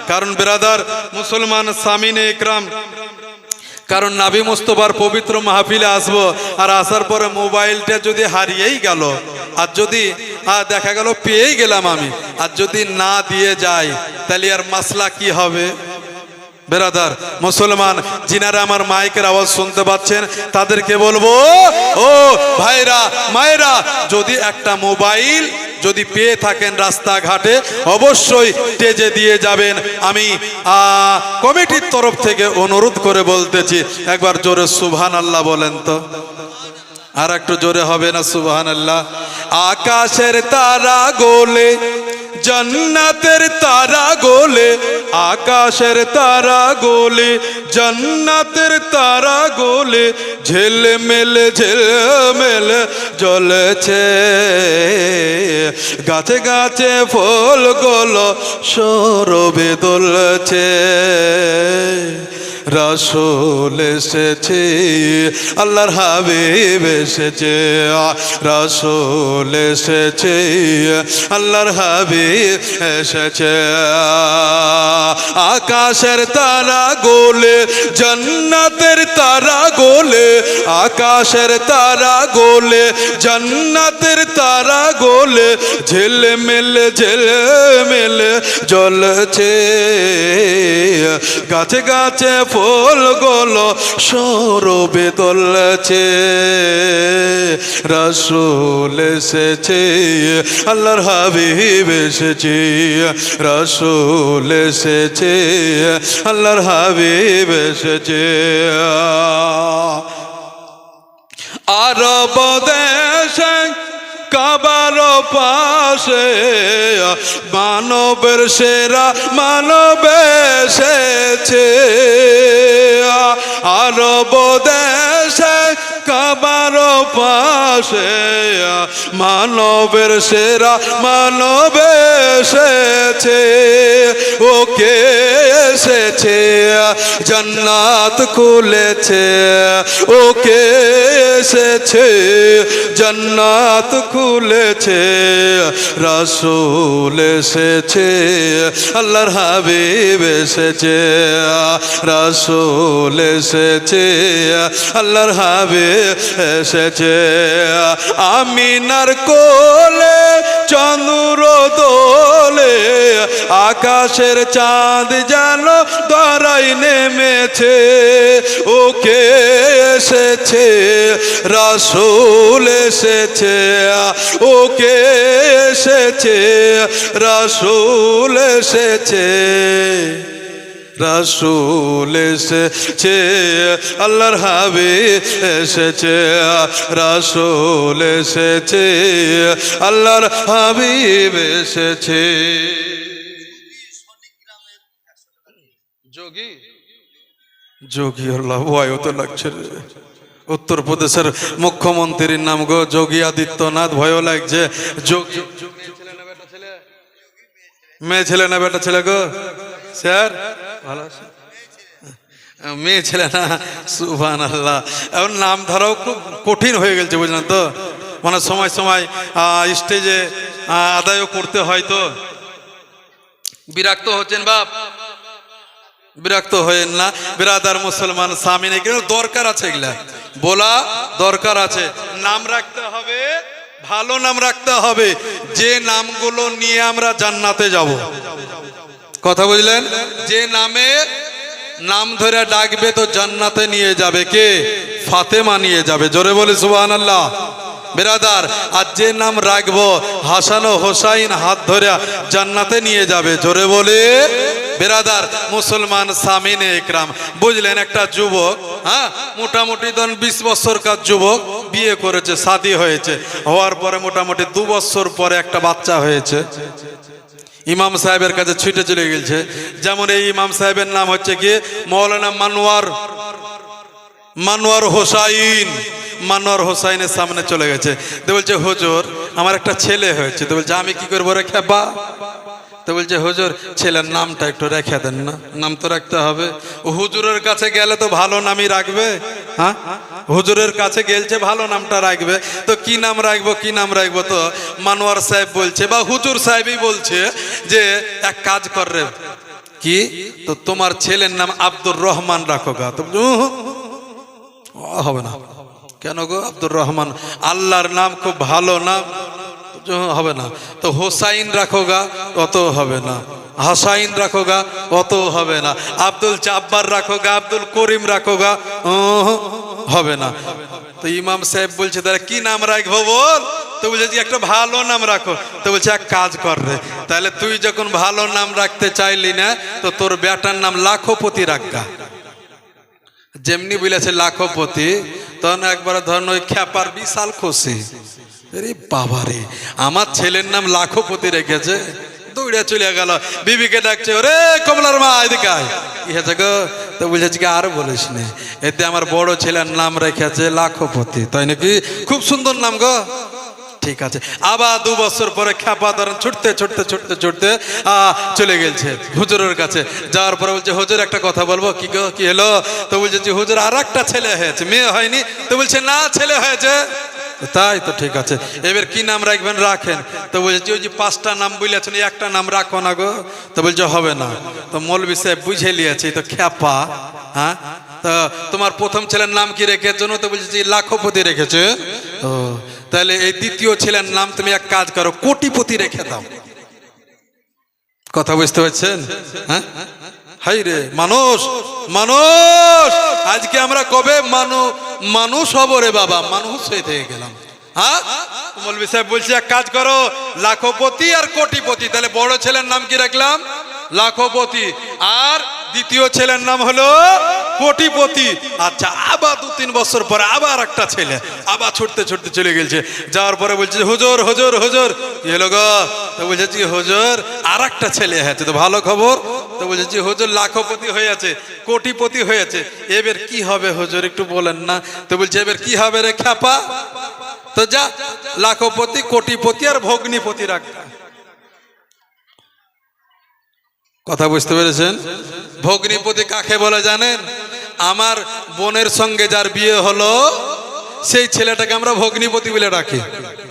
কারণ বেরাদার মুসলমান সামিনে ইকরাম কারণ নবী মুস্তাফার পবিত্র মাহফিলে আসবো আর আসার পরে মোবাইলটা যদি হারিয়েই গেল আর যদি দেখা গেল পেয়েই গেলাম আমি আর যদি না দিয়ে যাই তাহলে আর মাসলা কি হবে বেরাদার মুসলমান যিনারা আমার মাইকের আওয়াজ শুনতে পাচ্ছেন তাদেরকে বলবো ও ভাইরা মায়েরা যদি একটা মোবাইল যদি পেয়ে থাকেন রাস্তাঘাটে অবশ্যই টেজে দিয়ে যাবেন আমি কমিটির তরফ থেকে অনুরোধ করে বলতেছি একবার জোরে সুবহানাল্লাহ বলেন তো আর একটু জোরে হবে না সুবহানাল্লাহ আকাশের তারা গোলে জান্নাতের তারা গোলে আকাশের তারা গোলে জান্নাতের তারা গোলে ঝিলমিল জ্বলেছে গাছে গাছে ফুলগুলো সৌরভে দুলছে রাসূল এসেছে, আল্লাহর হাবিব এসেছে, রাসূল এসেছে, আল্লাহর হাবিব এসেছে। আকাশের তারা গোলে, জান্নাতের তারা গোলে, আকাশের তারা গোলে, জান্নাতের তারা গোলে, ঝিলমিল ঝিলমিল জ্বলছে। গাছে গাছে ফুলগুলো সৌরভে দোলছে। রাসূল এসেছে, আল্লাহর হাবিব এসেছে, রাসূল এসেছে, আল্লাহর হাবিব এসেছে। আরব দেশে কাবার পাশে মানবের সেরা মানব এসেছে। আরব দেশে কাবার পাশে মানবের সেরা মানব এসেছে। ওকে এসেছে, জান্নাত খুলেছে, ওকে এসেছে, জান্নাত খুলেছে। রাসূল এসেছে, আল্লাহর হাবিব এসেছে, রাসূল এসেছে, আল্লাহর হাবিব এসেছে। আমিনার কোলে চন্দ্র দোলে, আকাশের চাঁদ যেন ধরায় নেমেছে। ওকে এসেছে, রাসূল এসেছে, ওকে এসেছে, রাসূল এসেছে, রাসূল এসেছে, আল্লাহর হাবিব এসেছে, রাসূল এসেছে, আল্লাহর হাবিব এসেছে। যোগী যোগী আল্লাহ ভয়ও তো লাগছে রে। উত্তরপ্রদেশের মুখ্যমন্ত্রীর নাম গো যোগী আদিত্যনাথ, ভয়ও লাগছে। যোগী মেয়ে ছেলে না বেটা ছেলে গো? স্যার ভালো আছে, মেয়ে ছেলে না? সুবহানাল্লাহ। এখন নাম ধরাও খুব কঠিন হয়ে গেছে, বুঝলেন তো। মানে সময় সময় স্টেজে আদায়ও করতে হয়, তো বিরক্ত হচ্ছেন বাপ, বিরক্ত হয়েন না বিরাদার মুসলমান সামিন। এগুলো দরকার আছে, এগুলা বলা দরকার আছে। নাম রাখতে হবে, ভালো নাম রাখতে হবে, যে নামগুলো নিয়ে আমরা জান্নাতে যাব। কথা বুঝলেন? যে নামে নাম ধরে ডাকবে তো জান্নাতে নিয়ে যাবে কে? ফাতেমা নিয়ে যাবে। জোরে বলে সুবহানাল্লাহ বিরাদার। আর যে নাম রাখবো হাসান ও হোসাইন হাত ধরে জান্নাতে নিয়ে যাবে। জোরে বলে বিরাদার মুসলমান সামিনে ইকরাম। বুঝলেন, একটা যুবক, হ্যাঁ মোটামুটি 20 বছরকার যুবক, বিয়ে করেছে, শাদী হয়েছে, হওয়ার পরে মোটামুটি 2 বছর পরে একটা বাচ্চা হয়েছে। ইমাম সাহেবের কাছে ছুটে চলে গেছে। যেমন এই ইমাম সাহেবের নাম হচ্ছে কি মৌলানা মানোয়ার হোসাইন। মানোয়ার হোসাইনের সামনে চলে গেছে, তো বলছে হুজুর আমার একটা ছেলে হয়েছে। তো বলছে আমি কি করবো রে খেপা? তো বলছে হুজুর ছেলের নামটা একটু রেখে দেন না। নাম তো রাখতে হবে। হুজুরের কাছে গেলে তো ভালো নামই রাখবে। হ্যাঁ, হুজুরের কাছে গেলছে, ভালো নামটা রাখবে। তো কি নাম রাখবো, কি নাম রাখবো? তো মানোয়ার সাহেব বলছে, বা হুজুর সাহেবই বলছে যে এক কাজ কর রে, কি তো তোমার ছেলের নাম আব্দুর রহমান রাখো গা। তো হবে না। কেন গো? আব্দুর রহমান আল্লাহর নাম, খুব ভালো নাম, হবে না। তো হোসাইন রাখো গা, অত হবে না। হাসাইন রাখো গা, অত হবে না। আব্দুল জাব্বার রাখো গা, আব্দুল করিম রাখো গা, হবে না। তো ইমাম সাহেব বলছে তাহলে কি নাম রাখবো বল? তো বলছে যে একটা ভালো নাম রাখো। তো বলছে এক কাজ কর রে, তাহলে তুই যখন ভালো নাম রাখতে চাইলি না, তো তোর বেটার নাম লাখপতি রাখগা। যেমনি বলেছে লাখপতি, তখন একবার ধরেন ওই খেপার বিশাল খুশি। আরে বাবারে, আমার ছেলের নাম লাখপতি রেখেছে। দৌড়ে চলে গেল, বিবিকে ডাকছে, ওরে কমলার মা এদিকে আয়। কি হয়েছে গো? তো বলছে কি আর বলিস না, এতে আমার বড় ছেলের নাম রেখেছে লাখপতি। তাই নাকি? খুব সুন্দর নাম গো। ঠিক আছে। আবার 2 বছর পরে খ্যাপা ধরেন ছুটতে ছুটতে ছুটতে ছুটতে চলে গেছে হুজুরের কাছে। যাওয়ার পরে বলছে হুজুর একটা কথা বলবো। কি গো, কি হলো? তো বলছে যে হুজুর আর একটা ছেলে হয়েছে, মেয়ে হয়নি। তো বলছে না, ছেলে হয়েছে। তাই তো, ঠিক আছে, এবার কি নাম রাখবেন? রাখেন। তো বলছে ওই যে 5টা নাম বলেছেন, একটা নাম রাখো না গো। তো বলছে হবে না। তো মৌলভী সাহেব বুঝে নিয়েছে তো খ্যাপা। হ্যাঁ, তা তোমার প্রথম ছেলের নাম কি রেখেছো? তো বলছে যে লাখপতি রেখেছে। ও, তাহলে এই দ্বিতীয় ছেলের নাম তুমি এক কাজ করো, কোটিপতি রেখে দাও। কথা বুঝতে পারছেন? হ্যাঁ, হাই রে মানুষ, মানুষ আজকে আমরা কবে মানুষ হব রে বাবা? মানুষ হয়ে থেকে গেলাম। হ্যাঁ, মৌলভী সাহেব বলছে এক কাজ করো, লাখপতি আর কোটিপতি। তাহলে বড় ছেলের নাম কি রাখলাম? লাখপতি। আর দ্বিতীয় ছেলের নাম হলো কোটিপতি। আচ্ছা, আবার 2-3 বছর পরে আবার একটা ছেলে আবার ছুটতে ছুটতে চলে গেছে। যাওয়ার পরে বলছে হুজুর হুজুর হুজুর কি হলো গো? তো বলছে জি হুজুর আর একটা ছেলে হয়েছে। তো ভালো খবর। তো বলছে জি হুজুর লাখপতি হয়েছে, কোটিপতি হয়েছে। এবার কি হবে হুজুর একটু বলেন না। তো বলছে এবার কি হবে রে খ্যাপা? তো যা লাখপতি, কোটিপতি আর ভগ্নিপতি রাখ। কথা বুঝতে পেরেছেন? ভগ্নিপতি কাকে বলে জানেন? আমার বোনের সঙ্গে যার বিয়ে হলো সেই ছেলেটাকে আমরা ভগ্নিপতি বলে রাখি।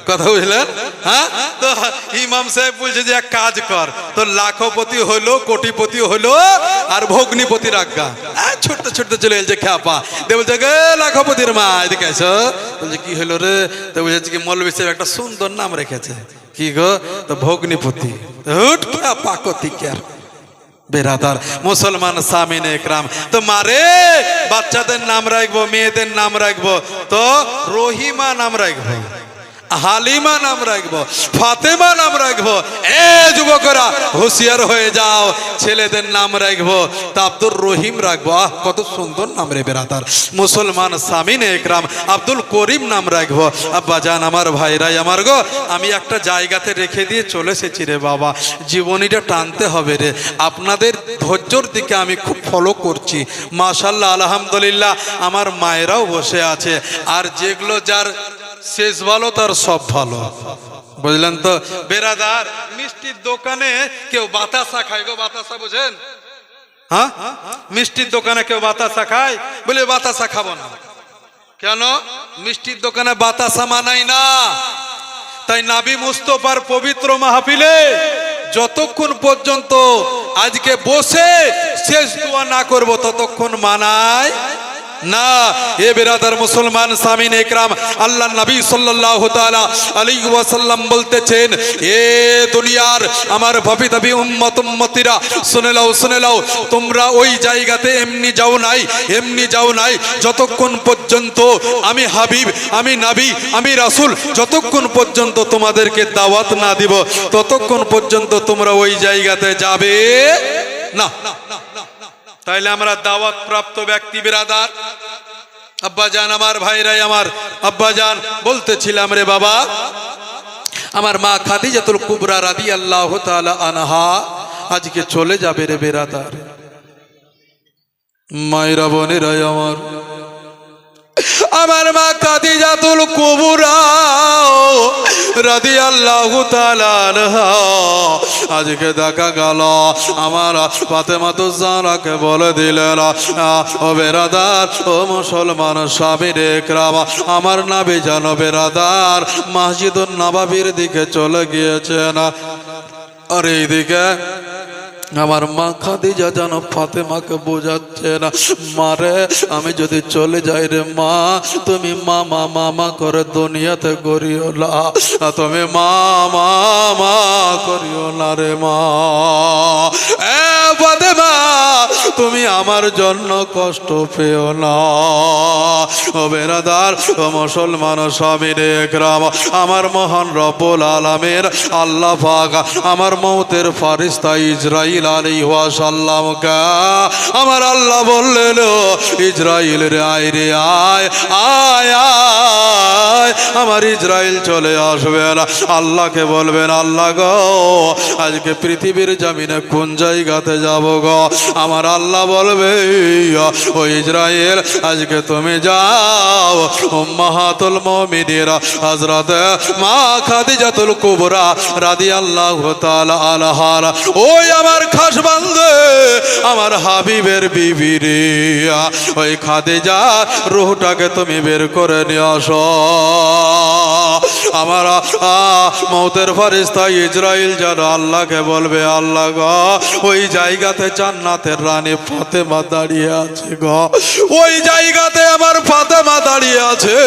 কথা বুঝলেন? হ্যাঁ, তো ইমাম সাহেব বলছে যে এক কাজ কর, তো লাখপতি হলো, কোটিপতি হলো আর ভগ্নিপতি রাখা। ছুটতে ছুটতে চলে এলছে খ্যাপা। বলছে গে লাখপতির মা এদিকে এসো। বলছে কি হলো রে? তো বলছে কি মৌলভী সাহেব একটা সুন্দর নাম রেখেছে। কি গো? তো ভগ্নিপতি। হুট খ্যাপা কতিকার বেরাদার মুসলমান সামিনে একরাম। তো মারে বাচ্চাদের নাম রাখবো, মেয়েদের নাম রাখবো, তো রহিমা নাম রাখবো, হালিমা নাম রাখবো, ফাতেমা নাম রাখবো। এ যুবকরা হুঁশিয়ার হয়ে যাও, ছেলেদের নাম রাখবো তা আব্দুর রহিম রাখবো। আহ কত সুন্দর নাম রে বেরাদার মুসলমান সামিনে একরাম। আব্দুল করিম নাম রাখবো। আব্বা জান আমার, ভাইরাই আমার গো, আমি একটা জায়গাতে রেখে দিয়ে চলে এসেছি রে বাবা। জীবনীটা টানতে হবে রে। আপনাদের ধৈর্যর দিকে আমি খুব ফলো করছি, মাশাআল্লাহ আলহামদুলিল্লাহ। আমার মায়েরাও বসে আছে। আর যেগুলো যার শেষ ভালো তার সব ভালো, বুঝলেন তো বেরাদার? মিষ্টির দোকানে কেউ বাতাসা খায় গো, বাতাসা বোঝেন? হ্যাঁ, মিষ্টির দোকানে কেউ বাতাসা খায়, বলে বাতাসা খাবো না। কেন? মিষ্টির দোকানে বাতাসা মানাই না। তাই নবী মুস্তাফার পবিত্র মাহফিলে যতক্ষণ পর্যন্ত আজকে বসে শেষ দোয়া না করব ততক্ষণ মানায় না। এ বেরাদার মুসলমান সামিন একরাম, আল্লাহ নবী সাল্লাল্লাহু তাআলা আলাইহি ওয়াসাল্লাম বলতেছেন, এ দুনিয়ার আমার ভাবি দাবি উম্মত উম্মতিরা শুনে নাও, তোমরা ওই জায়গাতে এমনি যাও নাই যতক্ষণ পর্যন্ত আমি হাবিব, আমি নবী, আমি রাসূল যতক্ষণ পর্যন্ত তোমাদেরকে দাওয়াত না দিব ততক্ষণ পর্যন্ত তোমরা ওই জায়গাতে যাবে না। তাইলে আমরা দাওয়াত প্রাপ্ত ব্যক্তি বেরাদার। আব্বা জান আমার, ভাইরাই আমার, আব্বা জান বলতেছিলাম রে বাবা, আমার মা খাদিজাতুল কুবরা রাদিয়াল্লাহু তাআলা আনহা আজকে চলে যাবে রে বেরাদার। মায়েরা বোনেরাই আমার, আমার মা খাদিজাতুল কুবরা রাদিয়াল্লাহু তাআলা আনহা আজকে দেখা গেল আমার ফাতেমাতুজ জাহরাকে বলে দিলেন, ও বেরাদার, ও মুসলমান সামিনে একরাম, আমার নবী যেন বেরাদার মসজিদুন নববীর দিকে চলে গিয়েছেন। আর এইদিকে আমার মা খাদিজা যেন ফাতেমাকে বোঝাচ্ছে না, মারে আমি যদি চলে যাই রে মা, তুমি মামা মামা করে দুনিয়াতে করিও না, তুমি মামা মা করিও না রে মা। এ ফাতেমা, তুমি আমার জন্য কষ্ট পেও না। ও বেরাদার, ও মুসলমান সামিনে একরাম, আমার মহান রব্বুল আলামিন আল্লাহ পাক আমার মওতের ফেরেশতা ইসরাইল আলাইহিস সালাম কা আমার আল্লাহ বললেন, ইসরাইল রে আয় রে আয় আয় আয়, আমার ইসরাইল চলে আসবেন। আল্লাহকে বলবেন, আল্লাহ গো আজকে পৃথিবীর জমিনে কোন জায়গাতে যাব গো? আমার আমার আল্লাহ বলবে ও ইসরাইল আজকে তুমি যাও উম্মাহাতুল মুমিনিন হযরত মা খাদিজাতুল কুবরা রাদিয়াল্লাহু তাআলা আনহা ওই আমার খাস বান্দে আমার হাবিবের বিবি রে ওই খাদিজা রূহটাকে তুমি বের করে নিয়ে আসো আমার মওতের ফেরেশতা ইসরাইল যেন আল্লাহকে বলবে আল্লাহ গো ওই জায়গাতে জান্নাতের রানী ফাতেমা দাঁড়িয়ে আছে গো ওই জায়গাতে আমার ফাতেমা দাঁড়িয়ে আছে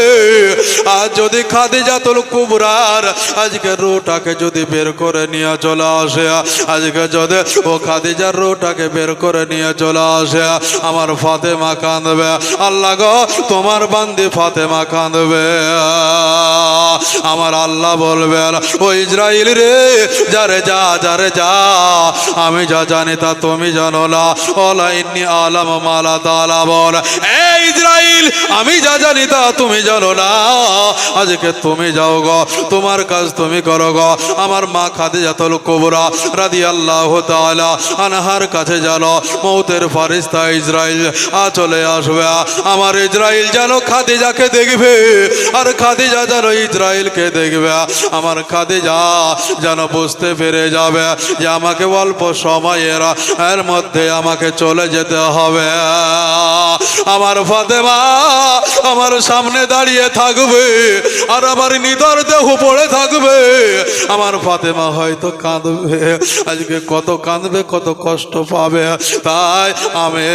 আর যদি খাদিজাতুল কুবরার আজকে রূহটাকে যদি বের করে নিয়ে চলে আসে আজকে যদি ও খাদিজার রূহটাকে বের করে নিয়ে চলে আসে আমার ফাতেমা কাঁদবে আল্লাহ গো তোমার বান্দি ফাতেমা কাঁদবে আমার আল্লাহ বলবেন ও ইসরাইল রে যারে যা যারে যা আমি যা জানি তা তুমি জানো না ওলা ইন্নী আলাম মালা তাআলা বল এই ইসরাইল আমি যা জানি তা তুমি জানো না আজকে তুমি যাও গো তোমার কাজ তুমি করো গো আমার মা খাদিজাতুল কুবরা রাদিয়াল্লাহু তাআলা আনহার কাছে জানো মওতের ফেরেশতা ইসরাইল চলে আসবে আমার ইসরাইল যেন খাদিজাকে দেখবে আর খাদিজা যেন ইসরাইলকে দেখবে আমার খাদিজা যেন বুঝতে পেরে যাবে যে আমাকে অল্প সময়ের এর মধ্যে আমাকে চলে যেতে হবে আমার ফাতেমা আমার সামনে দাঁড়িয়ে থাকবে আর আমার নিদর দেহ পড়ে থাকবে আমার ফাতেমা হয়তো কাঁদবে আজকে কত কাঁদবে কত কষ্ট পাবে তাই আমি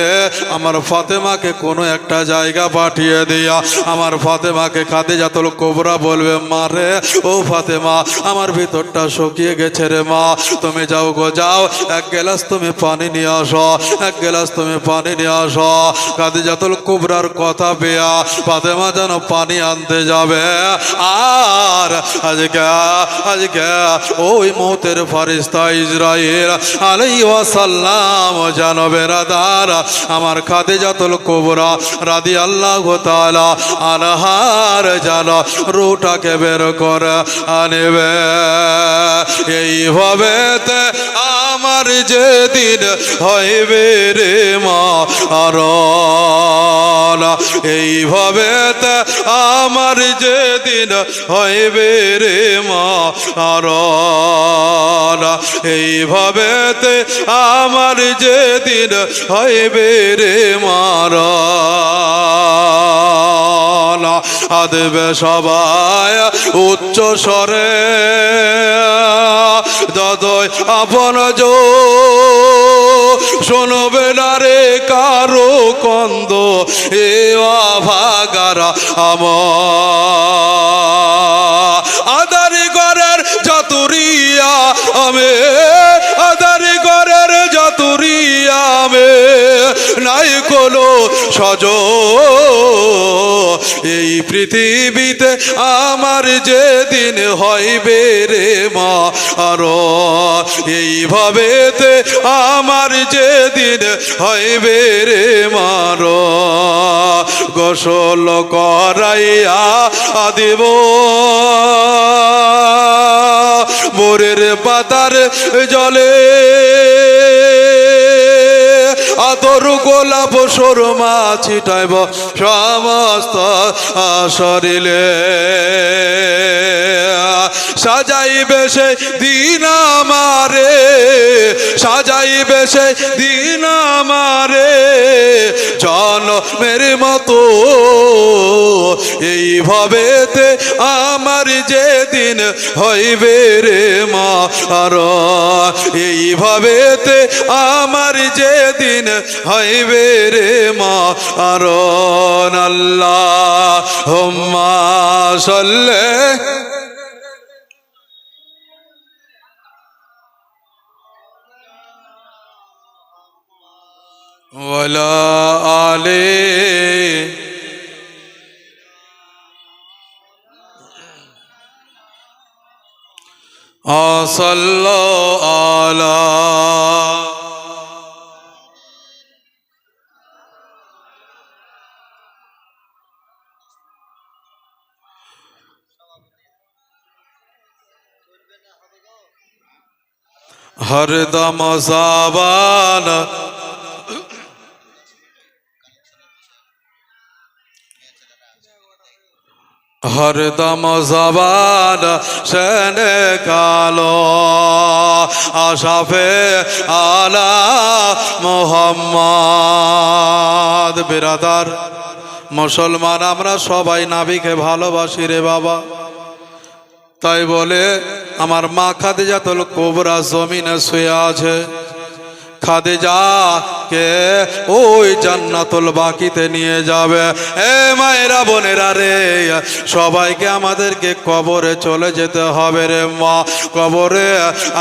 আমার ফাতেমাকে কোনো একটা জায়গা পাঠিয়ে দিয়া আমার ফাতেমাকে খাদিজাতুল কুবরা বলবে মা রে ও ফাতেমা আমার ভিতরটা শুকিয়ে গেছে রে মা তুমি যাও গো যাও এক গ্লাস তুমি পানি নিয়ে আসো এক গ্লাস তুমি পানি নিয়ে আসো খাদিজাতুল কুবরার কথা পেয়া ফাতেমা যেন পানি আনতে যাবে আর আজকে ওই মওতের ফেরেশতা ইসরাইল আলাইহিস সালাম জানো বেরাদার আমার খাদিজাতুল কুবরা রাদিয়াল্লাহু তাআলা আনহার জানো রূহটাকে বের করে আনবে এইভাবে আমার যেদিন হইবে রে মা আর এইভাবে আমার যেদিন হইবে রে মা আর এইভাবে আমার যেদিন হইবে রে মার আদেবে সবাই উচ্চ স্বরে দাদয় আপন জো শোনবে না রে কারো কন্দ এ ভাগারা আমার আদারি ঘরের চাতুরিয়া আমি আদারি ঘরের চাতুরিয়া আমি নাই কোনো সজ এই পৃথিবীতে আমার যেদিন হইবে রে মা আর এইভাবেতে আমার যেদিন হইবে রে মার গোসল করাইয়া দিব মোরের পাতার জলে আদর গোলাপ সরমা ছিটাইব সমস্ত শরীরে সাজাইবে সে দিন আমারে সাজাইবে সে দিন আমারে জনমের মতো এইভাবেতে আমার যেদিন হইবে রে মা আর এইভাবেতে আমার যেদিন হইবে রে মা আর আল্লাহুম্মা সাল্লি ওয়ালা আলি সাল্লাল্লাহু আলা हरदम साबान हरदम जबान शने कालो आशाफे आला मोहम्मद बिरादार मुसलमान আমরা সবাই নবীকে ভালোবাসি রে বাবা তাই বলে আমার মা খাদিজাতুল কুবরা জমিনে শুয়ে আছে খাদিজা কে ওই জান্নাতুল বাকিতে নিয়ে যাবে এ মায়েরা বোনেরা রে সবাইকে আমাদেরকে কবরে চলে যেতে হবে রে মা কবরে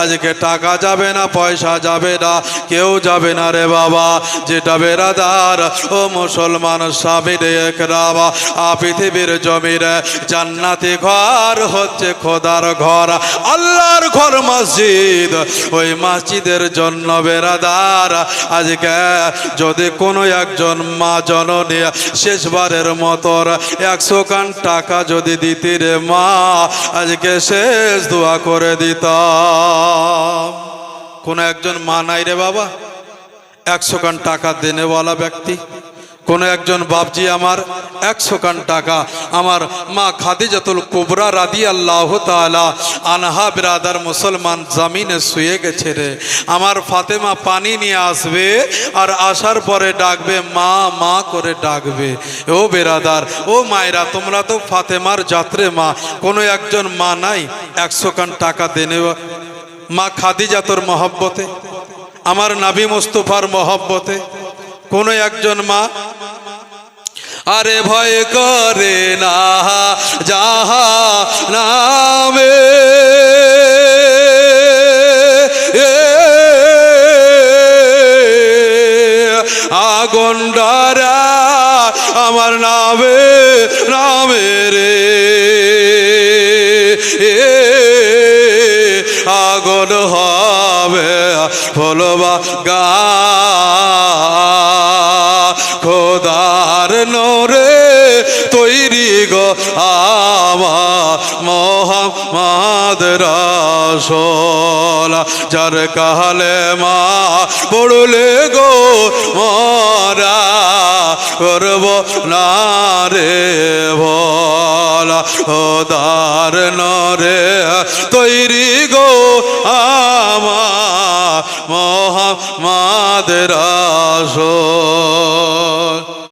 আজকে টাকা যাবে না পয়সা যাবে না কেউ যাবে না রে বাবা যেটা বেরাদার ও মুসলমান সাবিরে একরাম পৃথিবীর জমিনে জান্নাতি ঘর হচ্ছে খোদার ঘর আল্লাহর ঘর মসজিদ ওই মসজিদের জন্য বেরাদার আজকে যদি কোনো একজন মা জননী শেষবারের মতন 100 খান টাকা যদি দিতি রে মা আজকে শেষ দোয়া করে দিতাম কোন একজন মা নাই রে বাবা 100 খান টাকা দেনেওয়ালা ব্যক্তি কোন একজন বাপজি আমার 100 খান টাকা আমার মা খাদিজাতুল কুবরা রাদিয়াল্লাহু তাআলা আনহা বিরাদার মুসলমান জমিনে শুয়ে গেছে রে আমার ফাতেমা পানি নিয়ে আসবে আর আসার পরে ডাকবে মা মা করে ডাকবে ও বিরাদার ও মায়েরা তোমরা তো ফাতেমার যাত্রে মা কোন একজন মা নাই 100 খান টাকা দেনে মা খাদিজাতুর মহব্বতে আমার নবী মুস্তাফার মহব্বতে কোন একজন মা আরে ভয় করে না যাহা নামে আগুন ডরা আমার নামে নামে রে আগুন হবে ফলবা গা খোদার নূরে তৈরি গো আমার মোহাম্মদ রাসূল যার কালেমা পড়লে গো মোরা করব না রে ভোলা খোদার নূরে তৈরি গো